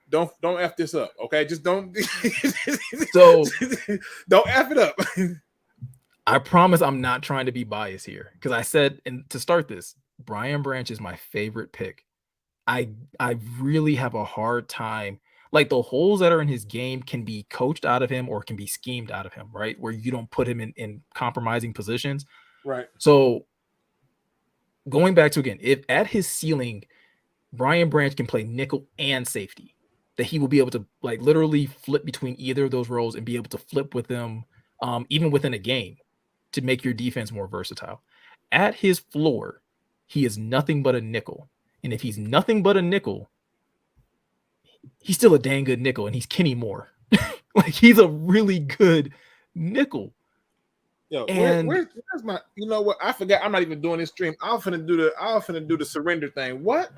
don't F this up, okay? Just don't So don't F it up. I promise I'm not trying to be biased here because I said, and to start this, Brian Branch is my favorite pick. I really have a hard time. Like the holes that are in his game can be coached out of him or can be schemed out of him, right? Where you don't put him in compromising positions. Right. So going back to again, if at his ceiling, Brian Branch can play nickel and safety, that he will be able to like literally flip between either of those roles and be able to flip with them even within a game to make your defense more versatile. At his floor, he is nothing but a nickel. And if he's nothing but a nickel, he's still a dang good nickel, and he's Kenny Moore. Like he's a really good nickel. Yo, where's my? You know what? I forgot. I'm not even doing this stream. I'm finna do the surrender thing. What?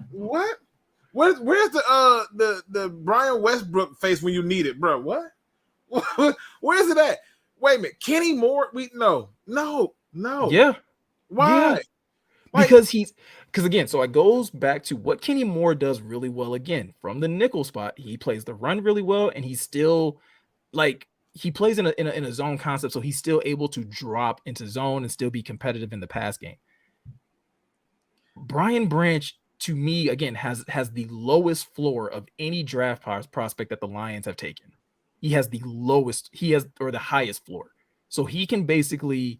Where's the Brian Westbrook face when you need it, bro? What? Where's it at? Wait a minute, Kenny Moore? No. Yeah. Why? Yeah. Because again, so it goes back to what Kenny Moore does really well. Again, from the nickel spot, he plays the run really well, and he's still like he plays in a zone concept, so he's still able to drop into zone and still be competitive in the pass game. Brian Branch, to me, again, has the lowest floor of any draft prospect that the Lions have taken. He has the highest floor, so he can basically.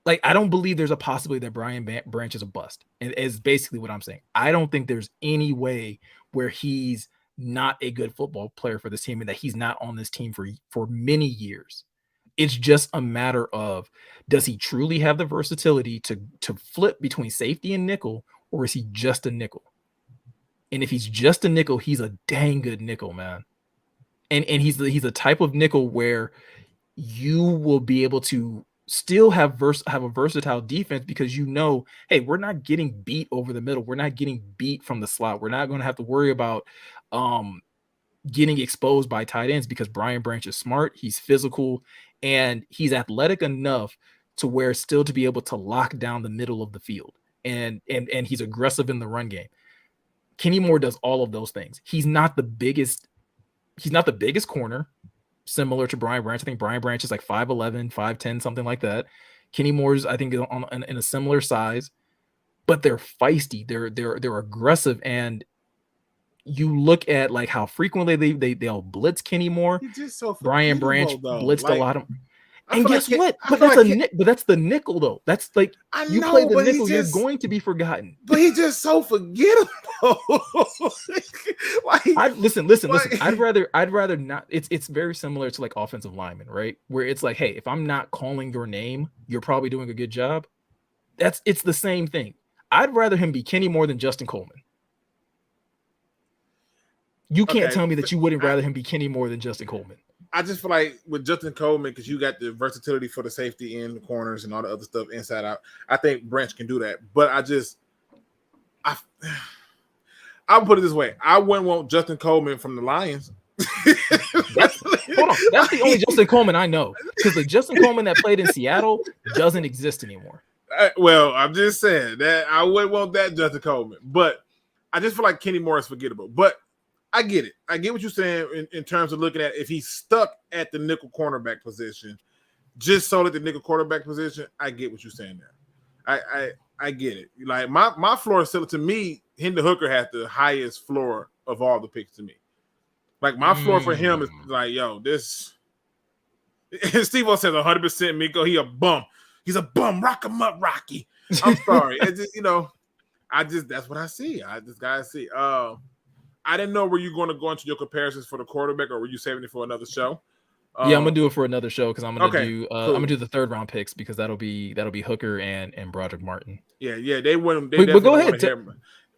Like, I don't believe there's a possibility that Brian Branch is a bust, and is basically what I'm saying. I don't think there's any way where he's not a good football player for this team and that he's not on this team for many years. It's just a matter of, does he truly have the versatility to flip between safety and nickel, or is he just a nickel? And if he's just a nickel, he's a dang good nickel, man. And he's a type of nickel where you will be able to still have a versatile defense because hey, we're not getting beat over the middle. We're not getting beat from the slot. We're not going to have to worry about getting exposed by tight ends because Brian Branch is smart. He's physical and he's athletic enough to where still to be able to lock down the middle of the field. And he's aggressive in the run game. Kenny Moore does all of those things. He's not the biggest corner. Similar to Brian Branch. I think Brian Branch is like 5'11", 5'10", something like that. Kenny Moore's, I think, in a similar size, but they're feisty. They're aggressive, and you look at like how frequently they'll blitz Kenny Moore. Brian Branch blitzed a lot of. And guess what? But that's the nickel though. That's like you play the nickel, you're going to be forgotten. But he's just so forgettable. Listen. I'd rather not. It's very similar to like offensive linemen, right? Where it's like, hey, if I'm not calling your name, you're probably doing a good job. It's the same thing. I'd rather him be Kenny Moore than Justin Coleman. You can't tell me that you wouldn't rather him be Kenny Moore than Justin Coleman. I just feel like with Justin Coleman, because you got the versatility for the safety in the corners and all the other stuff inside out, I think Branch can do that. But I'll put it this way. I wouldn't want Justin Coleman from the Lions. That's the only Justin Coleman I know. Because the Justin Coleman that played in Seattle doesn't exist anymore. Well, I'm just saying that I wouldn't want that Justin Coleman. But I just feel like Kenny Moore is forgettable. But I get it. I get what you're saying in terms of looking at if he's stuck at the nickel cornerback position, just so at the nickel quarterback position. I get what you're saying there. I get it. Like my floor is still, to me, Hendon Hooker has the highest floor of all the picks to me. Like my floor for him is like, yo, this. Steve-O says 100% Miko. He a bum. He's a bum. Rock him up, Rocky. I'm sorry. It's just, that's what I see. I just gotta see. I didn't know, were you going to go into your comparisons for the quarterback, or were you saving it for another show? Yeah, I'm gonna do it for another show because I'm gonna do the third round picks because that'll be Hooker and Broderick Martin. Yeah, they wouldn't. But go ahead.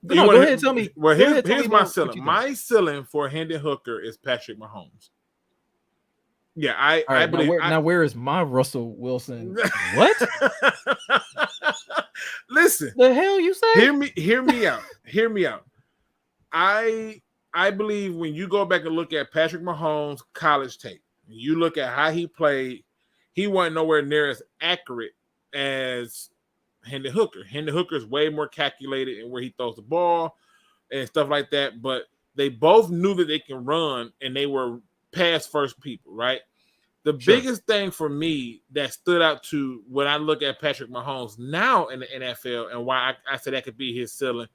No, go ahead. Tell me. Well, here's my about ceiling. My ceiling for Hendon Hooker is Patrick Mahomes. Yeah, All right, I believe. now where is my Russell Wilson? What? Listen, the hell you say? Hear me out. Hear me out. I believe when you go back and look at Patrick Mahomes' college tape, you look at how he played, he wasn't nowhere near as accurate as Hendon Hooker. Hendon Hooker is way more calculated in where he throws the ball and stuff like that. But they both knew that they can run, and they were pass first people, right? The biggest thing for me that stood out to when I look at Patrick Mahomes now in the NFL and why I said that could be his ceiling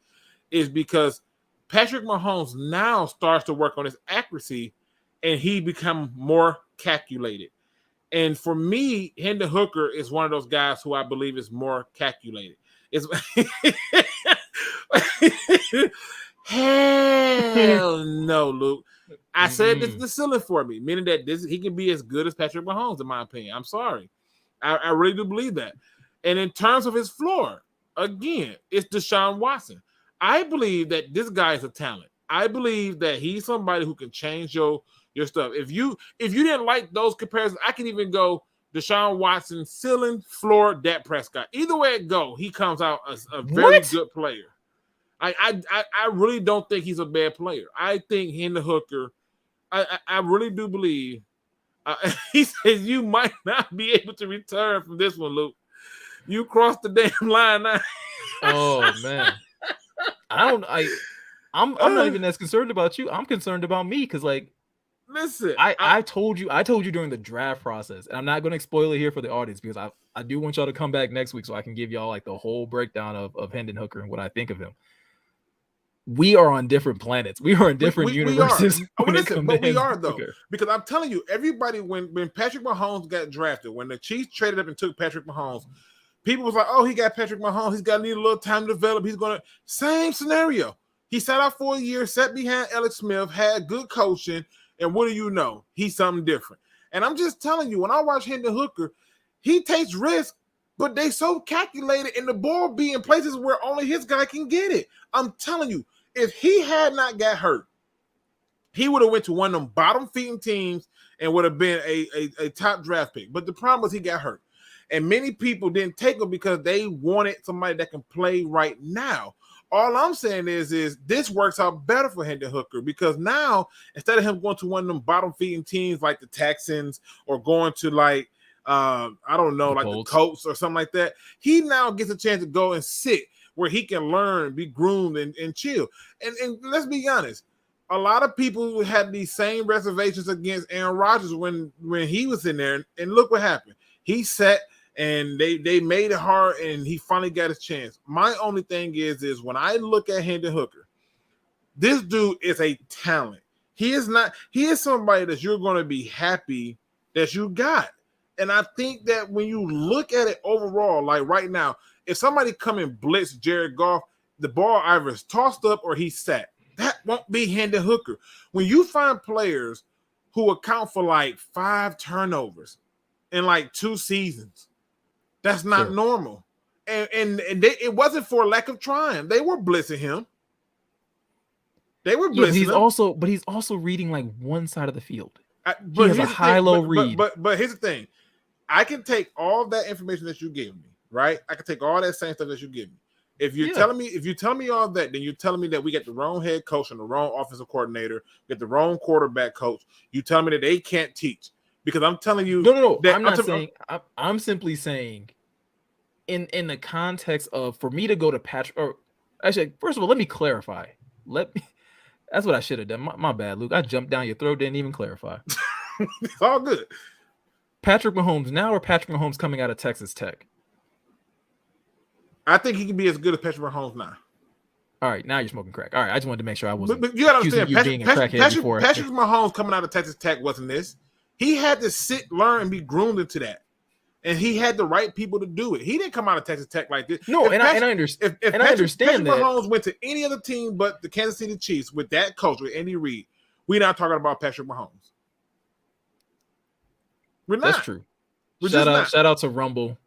is because Patrick Mahomes now starts to work on his accuracy and he become more calculated. And for me, Hendon Hooker is one of those guys who I believe is more calculated. It's hell no, Luke. I said this is the ceiling for me, meaning that he can be as good as Patrick Mahomes, in my opinion. I'm sorry. I really do believe that. And in terms of his floor, again, it's Deshaun Watson. I believe that this guy is a talent. I believe that he's somebody who can change your stuff. If you didn't like those comparisons, I can even go Deshaun Watson, ceiling, floor, Dak Prescott. Either way it go, he comes out as a very good player. I really don't think he's a bad player. I think Hendon Hooker, I really do believe. He says you might not be able to return from this one, Luke. You crossed the damn line now. Oh man, I'm not even as concerned about you. I'm concerned about me because, like, listen, I told you during the draft process, and I'm not going to spoil it here for the audience because I do want y'all to come back next week so I can give y'all like the whole breakdown of Hendon Hooker and what I think of him. We are on different planets. We are in different universes. We are though, because I'm telling you, everybody when Patrick Mahomes got drafted, when the Chiefs traded up and took Patrick Mahomes, people was like, "Oh, he got Patrick Mahomes. He's got to need a little time to develop. He's gonna." Same scenario. He sat out for a year, sat behind Alex Smith, had good coaching, and what do you know? He's something different. And I'm just telling you, when I watch Hendon Hooker, he takes risks, but they so calculated, and the ball be in places where only his guy can get it. I'm telling you. If he had not got hurt, he would have went to one of them bottom-feeding teams and would have been a top draft pick. But the problem was he got hurt. And many people didn't take him because they wanted somebody that can play right now. All I'm saying is this works out better for Hendon Hooker because now, instead of him going to one of them bottom-feeding teams like the Texans or going to like, I don't know, like the Colts or something like that, he now gets a chance to go and sit where he can learn, be groomed, and chill. And let's be honest, a lot of people had these same reservations against Aaron Rodgers when he was in there, and look what happened. He sat, and they made it hard, and he finally got his chance. My only thing is when I look at Hendon Hooker, this dude is a talent. He is somebody that you're going to be happy that you got. And I think that when you look at it overall, like right now, if somebody come and blitz Jared Goff, the ball either is tossed up or he's sat. That won't be Hendon Hooker. When you find players who account for like 5 turnovers in like 2 seasons, that's not normal. And it wasn't for lack of trying. They were blitzing him. They were blitzing him. But he's also reading like one side of the field. He has a high-low read. But here's the thing. I can take all that information that you gave me. Right, I can take all that same stuff that you give me. If you're telling me all that, then you're telling me that we got the wrong head coach and the wrong offensive coordinator, get the wrong quarterback coach. You telling me that they can't teach because I'm telling you. No. I'm not saying. I'm simply saying, in the context of for me to go to Patrick. Or actually, first of all, let me clarify. That's what I should have done. My bad, Luke. I jumped down your throat, didn't even clarify. It's all good. Patrick Mahomes now or Patrick Mahomes coming out of Texas Tech? I think he can be as good as Patrick Mahomes now. All right, now you're smoking crack. All right, I just wanted to make sure I wasn't. But you gotta understand, Patrick Mahomes coming out of Texas Tech wasn't this. He had to sit, learn, and be groomed into that, and he had the right people to do it. He didn't come out of Texas Tech like this. No, I understand. If I understand Patrick Mahomes went to any other team but the Kansas City Chiefs with that coach, with Andy Reid, we're not talking about Patrick Mahomes. We're not. That's true. Shout out to Rumble.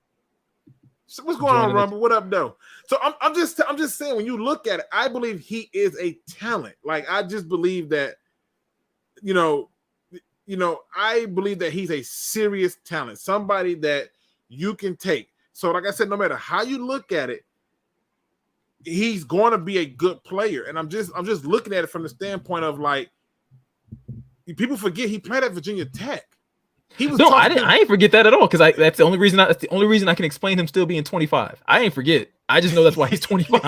So what's going on, Rumble? What up, though? So I'm just saying, when you look at it, I believe he is a talent. Like, I just believe that, I believe that he's a serious talent, somebody that you can take. So, like I said, no matter how you look at it, he's going to be a good player. And I'm just looking at it from the standpoint of, like, people forget he played at Virginia Tech. He was I ain't forget that at all, because that's the only reason I can explain him still being 25. I ain't forget. I just know that's why he's 25.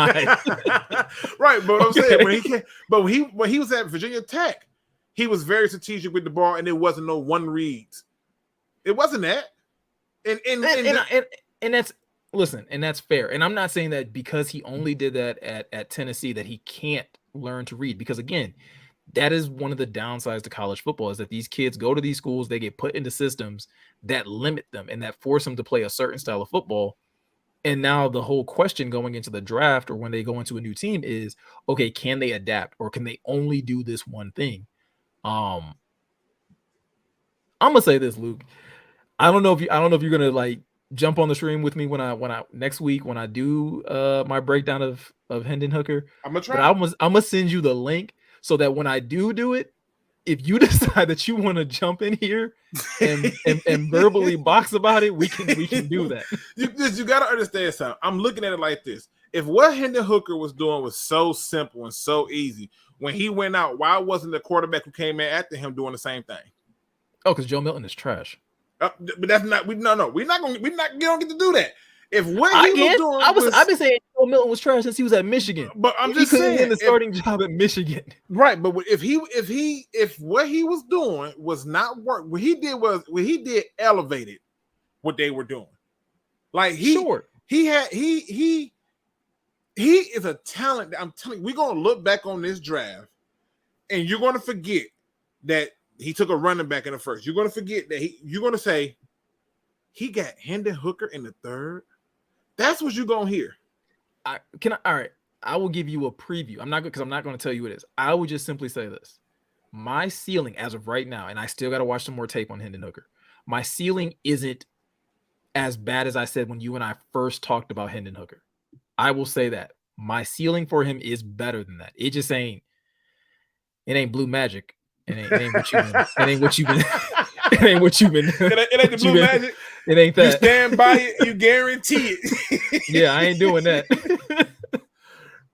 Right, but I'm saying, when he was at Virginia Tech, he was very strategic with the ball, and it wasn't no one reads. It wasn't that. And that's, listen, and that's fair. And I'm not saying that because he only did that at Tennessee that he can't learn to read, because again, that is one of the downsides to college football, is that these kids go to these schools, they get put into systems that limit them and that force them to play a certain style of football. And now the whole question going into the draft, or when they go into a new team, is, okay, can they adapt, or can they only do this one thing? I'm gonna say this, Luke. I don't know if you're gonna like jump on the stream with me when I next week when I do my breakdown of Hendon Hooker. I'm gonna try. But I'm gonna send you the link so that when I do it, if you decide that you want to jump in here and verbally box about it, we can do that. You got to understand something. I'm looking at it like this. If what Hendon Hooker was doing was so simple and so easy, when he went out, why wasn't the quarterback who came in after him doing the same thing? Oh, because Joe Milton is trash. But that's not. We're not going to get to do that. If what he was doing, I've been saying Joe Milton was trash since he was at Michigan. But I'm just saying, in the starting job at Michigan, right? But if what he was doing was not work, what he did elevated what they were doing. Like he is a talent that, I'm telling you, we're gonna look back on this draft, and you're gonna forget that he took a running back in the first. You're gonna forget that you're gonna say he got Hendon Hooker in the third. That's what you're gonna hear. All right. I will give you a preview. I'm not going to tell you what it is. I will just simply say this: my ceiling as of right now, and I still got to watch some more tape on Hendon Hooker. My ceiling isn't as bad as I said when you and I first talked about Hendon Hooker. I will say that my ceiling for him is better than that. It just ain't. It ain't blue magic. It ain't what you've been. It ain't what you've been. It ain't what you've been. It ain't the blue magic. It ain't that. You stand by it. You guarantee it. Yeah, I ain't doing that.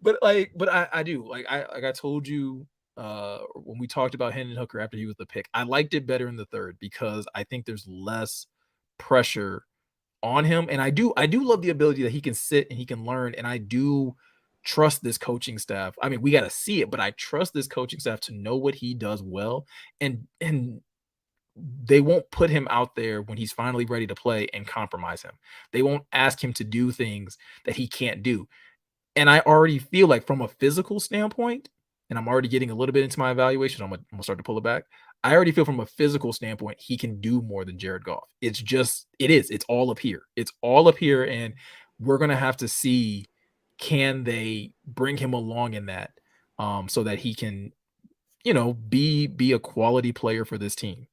But I do. Like I told you when we talked about Hendon Hooker after he was the pick, I liked it better in the third because I think there's less pressure on him, and I do love the ability that he can sit and he can learn, and I do trust this coaching staff. I mean, we got to see it, but I trust this coaching staff to know what he does well, and they won't put him out there when he's finally ready to play and compromise him. They won't ask him to do things that he can't do. And I already feel like from a physical standpoint, and I'm already getting a little bit into my evaluation, I'm gonna start to pull it back. I already feel from a physical standpoint, he can do more than Jared Goff. It's all up here. It's all up here. And we're going to have to see, can they bring him along in that so that he can, be a quality player for this team.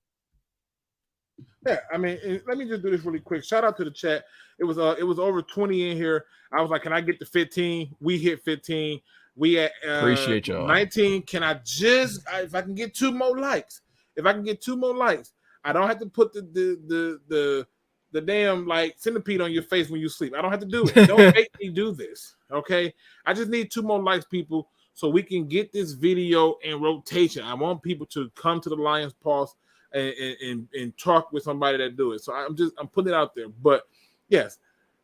Yeah, I mean, let me just do this really quick. Shout out to the chat. It was over 20 in here. I was like, can I get to 15? We hit 15. We at appreciate y'all. 19. Can I if I can get 2 more likes? If I can get 2 more likes, I don't have to put the damn like centipede on your face when you sleep. I don't have to do it. Don't make me do this. Okay. I just need 2 more likes, people, so we can get this video in rotation. I want people to come to the Lions Pulse and talk with somebody that do it. So I'm putting it out there. But yes,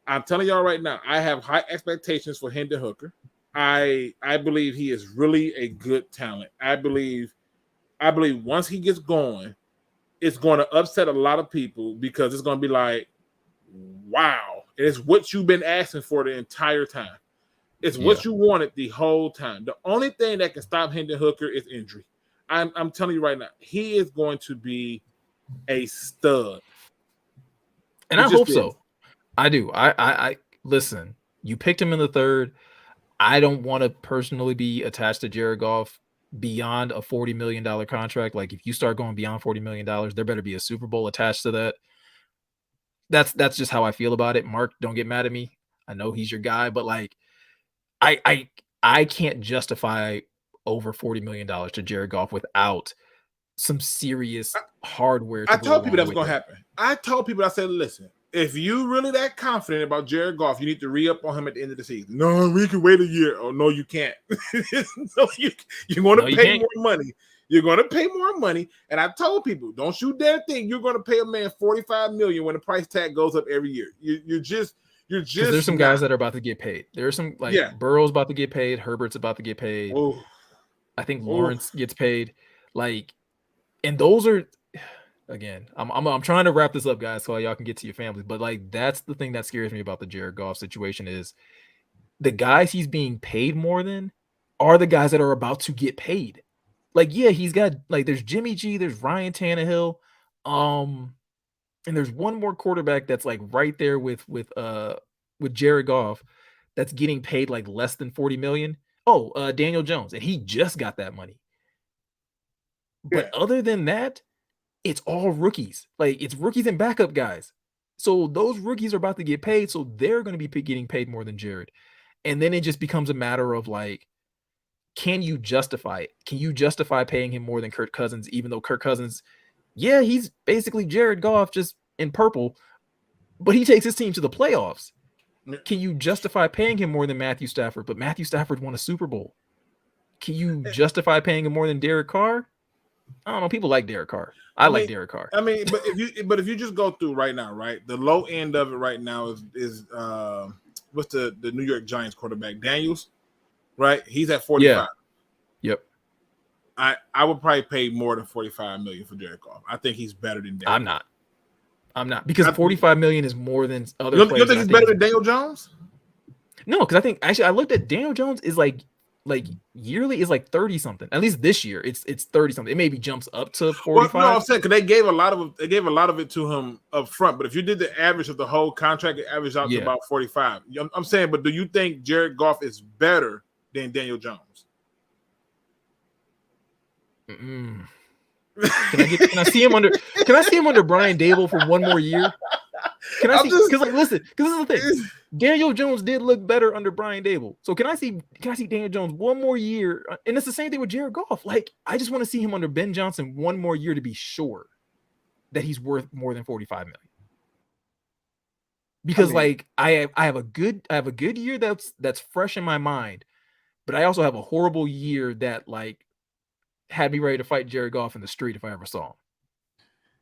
I'm telling y'all right now, I have high expectations for Hendon Hooker. I believe he is really a good talent. I believe once he gets going, it's going to upset a lot of people because it's going to be like, wow, it's what you've been asking for the entire time. It's what you wanted the whole time. The only thing that can stop Hendon Hooker is injury. I'm telling you right now, he is going to be a stud. And I hope so. I do. I listen, you picked him in the third. I don't want to personally be attached to Jared Goff beyond a $40 million contract. Like, if you start going beyond $40 million, there better be a Super Bowl attached to that. That's just how I feel about it. Mark, don't get mad at me. I know he's your guy, but like, I can't justify over $40 million to Jared Goff without some serious hardware to I go told people along that was with going to it. happen. I told people, I said, listen, if you really that confident about Jared Goff, you need to re-up on him at the end of the season. No, we can wait a year. Oh, no, you can't. No, you're going to pay more money. You're going to pay more money. And I told people, don't you dare think you're going to pay a man $45 million when the price tag goes up every year. You're just Because there's some guys that are about to get paid. There's some Burrow's about to get paid. Herbert's about to get paid. Oh. I think Lawrence gets paid. And those are, again, I'm trying to wrap this up, guys, so y'all can get to your families. But that's the thing that scares me about the Jared Goff situation is the guys he's being paid more than are the guys that are about to get paid. He's got there's Jimmy G, there's Ryan Tannehill, and there's one more quarterback that's right there with Jared Goff that's getting paid less than $40 million. Daniel Jones, and he just got that money. But other than that, it's all rookies. It's rookies and backup guys. So those rookies are about to get paid, so they're going to be getting paid more than Jared. And then it just becomes a matter of can you justify it? Can you justify paying him more than Kirk Cousins, even though Kirk Cousins, he's basically Jared Goff just in purple, but he takes his team to the playoffs. Can you justify paying him more than Matthew Stafford? But Matthew Stafford won a Super Bowl. Can you justify paying him more than Derek Carr? I don't know. People like Derek Carr. I like Derek Carr. I mean, but if you just go through right now, right, the low end of it right now is what's the New York Giants quarterback, Daniels, right? He's at 45. Yep. I would probably pay more than $45 million for Jared Goff. I think he's better than Daniel. I'm not because $45 million is more than other players. You don't think he's better than Daniel Jones? No, because I think actually I looked at Daniel Jones is yearly is 30 something. At least this year it's 30 something. It maybe jumps up to 45. Well, no, I'm saying because they gave a lot of it to him up front. But if you did the average of the whole contract, it averaged out to about 45. I'm saying, but do you think Jared Goff is better than Daniel Jones? Can I see him under Brian Dable for one more year? Can I see? Because listen, because this is the thing. Daniel Jones did look better under Brian Dable. So can I see Daniel Jones one more year? And it's the same thing with Jared Goff. I just want to see him under Ben Johnson one more year to be sure that he's worth more than $45 million. Because I have a good year that's fresh in my mind, but I also have a horrible year that had me ready to fight Jared Goff in the street if I ever saw him.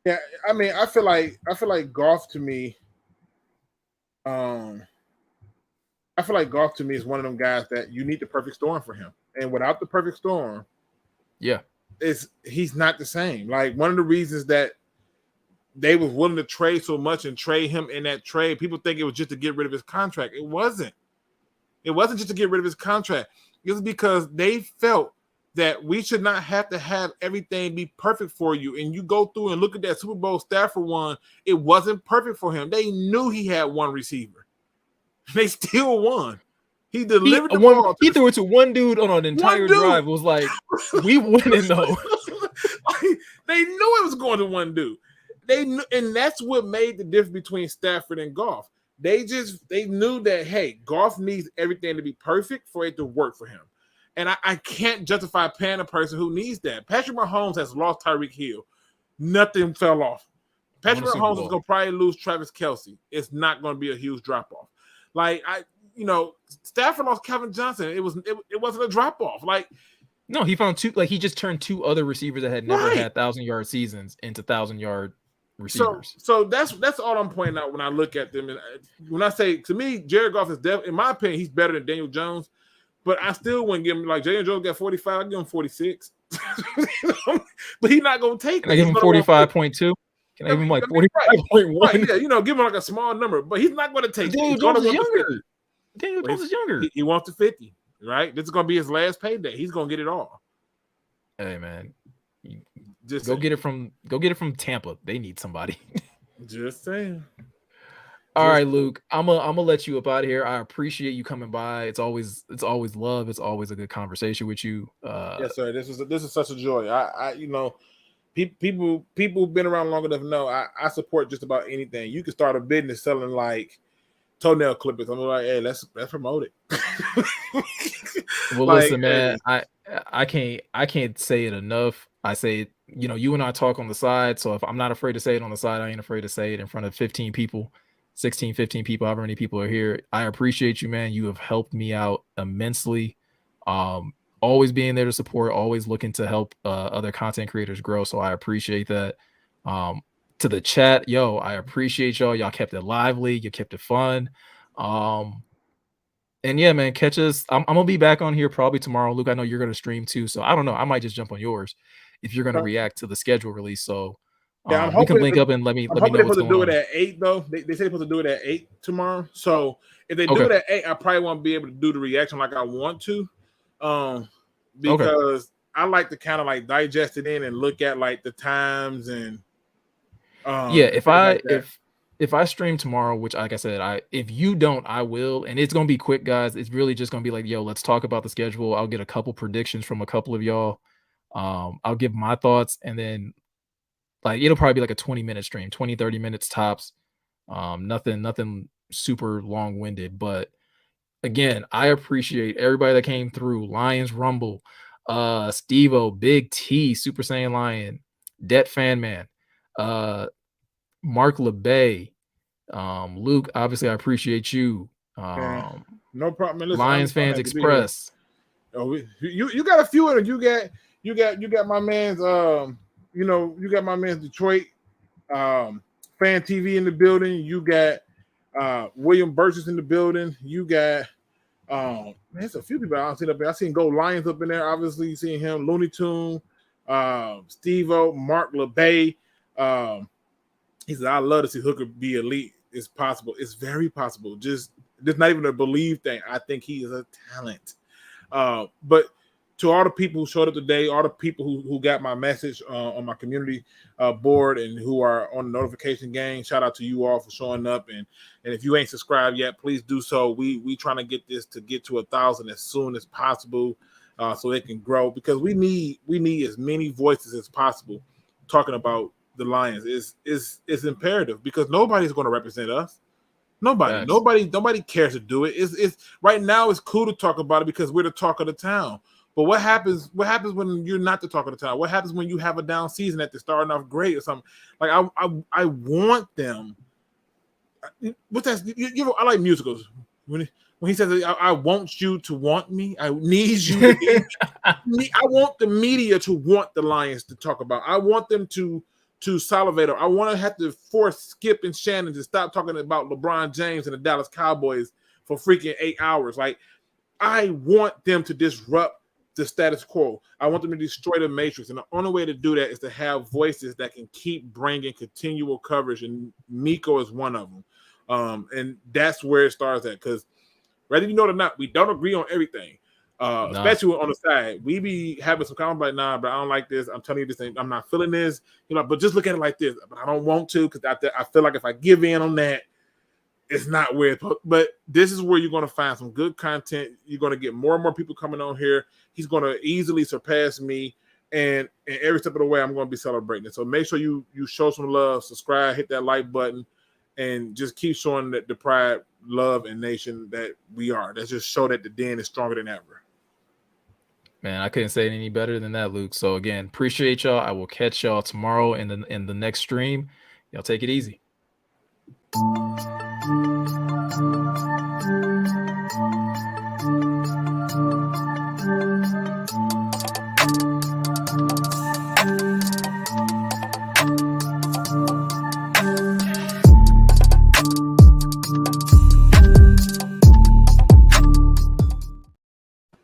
Yeah, I mean, I feel like Goff to me, I feel like Goff to me is one of them guys that you need the perfect storm for him, and without the perfect storm, he's not the same. One of the reasons that they was willing to trade so much and trade him in that trade, people think it was just to get rid of his contract. It wasn't. It wasn't just to get rid of his contract. It was because they felt that we should not have to have everything be perfect for you. And you go through and look at that Super Bowl Stafford one, it wasn't perfect for him. They knew he had one receiver. They still won. He delivered the ball. He threw it to one dude on an entire drive. It was we winning though. They knew it was going to one dude. They knew, and that's what made the difference between Stafford and Goff. They knew that, hey, Goff needs everything to be perfect for it to work for him. And I can't justify paying a person who needs that. Patrick Mahomes has lost Tyreek Hill. Nothing fell off. Patrick Mahomes is going to probably lose Travis Kelce. It's not going to be a huge drop-off. Stafford lost Calvin Johnson. It wasn't a drop-off. No, he found two. He just turned two other receivers that had never had 1,000-yard seasons into 1,000-yard receivers. So that's all I'm pointing out when I look at them. And when I say, to me, Jared Goff is definitely, in my opinion, he's better than Daniel Jones. But I still wouldn't give him, Daniel Jones got 45, I'd give him 46. But he's not going to take it. Can I give him 45.2? Can I give him 45.1? Right, give him a small number. But he's not going to take it. Daniel Jones is younger. Daniel Jones is younger. He wants the 50, right? This is going to be his last payday. He's going to get it all. Hey, man. Just go get it from Tampa. They need somebody. Just saying. All right, Luke. I'm gonna let you up out of here. I appreciate you coming by. It's always love. It's always a good conversation with you. Yes, sir. This is such a joy. I people who've been around long enough know I support just about anything. You can start a business selling toenail clippers. I'm like, hey, let's promote it. Well, Like, listen, man, hey, I can't say it enough. I say it, you and I talk on the side. So if I'm not afraid to say it on the side, I ain't afraid to say it in front of 15 people, 16, 15 people, however many people are here. I appreciate you, man. You have helped me out immensely. Um, Always being there to support, always looking to help other content creators grow. So I appreciate that. Um, to the chat, yo, I appreciate y'all. Y'all kept it lively, you kept it fun. Um, and yeah, man, catch us. I'm gonna be back on here probably tomorrow. Luke, I know you're gonna stream too, so I don't know. I might just jump on yours if you're gonna react to the schedule release. So yeah, I'm we can hoping link up and I'm let me hoping know they're what's supposed to going do it on. at 8 though. They say they're supposed to do it at 8 tomorrow. So if they do Okay. it at 8, I probably won't be able to do the reaction like I want to. Okay. Because I like to kind of like digest it in and look at like the times and Yeah, things like that. if I stream tomorrow, which like I said, if you don't, I will, and it's gonna be quick, guys. It's really just gonna be like, yo, let's talk about the schedule. I'll get a couple predictions from a couple of y'all. I'll give my thoughts, and then like it'll probably be like a 20-minute stream, 20, 30 minutes tops. Nothing super long-winded, but again, I appreciate everybody that came through. Lions Rumble, Steve-O, Big T, Super Saiyan Lion, Det Fan Man, uh, Mark LeBay, Luke, obviously I appreciate you. Yeah, no problem. Man, listen, Lions I'm Fans happy to be here. Express. Oh, you got a few of them. You got my man's you got my man's Detroit fan TV in the building. You got William Burgess in the building. You got there's a few people I've seen up there. I seen Go Lions up in there. Obviously, you seen him, Looney Tune, Steve-O, Mark LeBay. He said, I love to see Hooker be elite. It's possible. It's very possible. Just not even a believe thing. I think he is a talent. But to all the people who showed up today, all the people who got my message on my community board and who are on the notification gang, shout out to you all for showing up. And if you ain't subscribed yet, please do so. We trying to get this to get to 1,000 as soon as possible, so it can grow, because we need as many voices as possible talking about the Lions. Is imperative, because nobody's going to represent us. Facts. Nobody cares to do it. It's right now it's cool to talk about it because we're the talk of the town. But what happens when you're not the talk of the town? What happens when you have a down season that they're starting off great or something? Like I want them. What's that? I like musicals. When he says, I want you to want me. I need you to need me. I want the media to want the Lions to talk about. I want them to salivate. I want to have to force Skip and Shannon to stop talking about LeBron James and the Dallas Cowboys for freaking 8 hours. Like, I want them to disrupt the status quo. I want them to destroy the matrix. And the only way to do that is to have voices that can keep bringing continual coverage. And Miko is one of them. And that's where it starts at. Because whether you know it or not, we don't agree on everything. Nah. Especially on the side, we be having some comments like, "Nah, but I don't like this. I'm telling you this thing. I'm not feeling this." But just look at it like this. But I don't want to, because I feel like if I give in on that, it's not where it's. But this is where you're going to find some good content. You're going to get more and more people coming on here. He's going to easily surpass me, and every step of the way, I'm going to be celebrating it. So make sure you show some love, subscribe, hit that like button, and just keep showing that the pride, love, and nation that we are. Let's just show that the Den is stronger than ever. Man, I couldn't say it any better than that, Luke. So again, appreciate y'all. I will catch y'all tomorrow in the next stream. Y'all take it easy.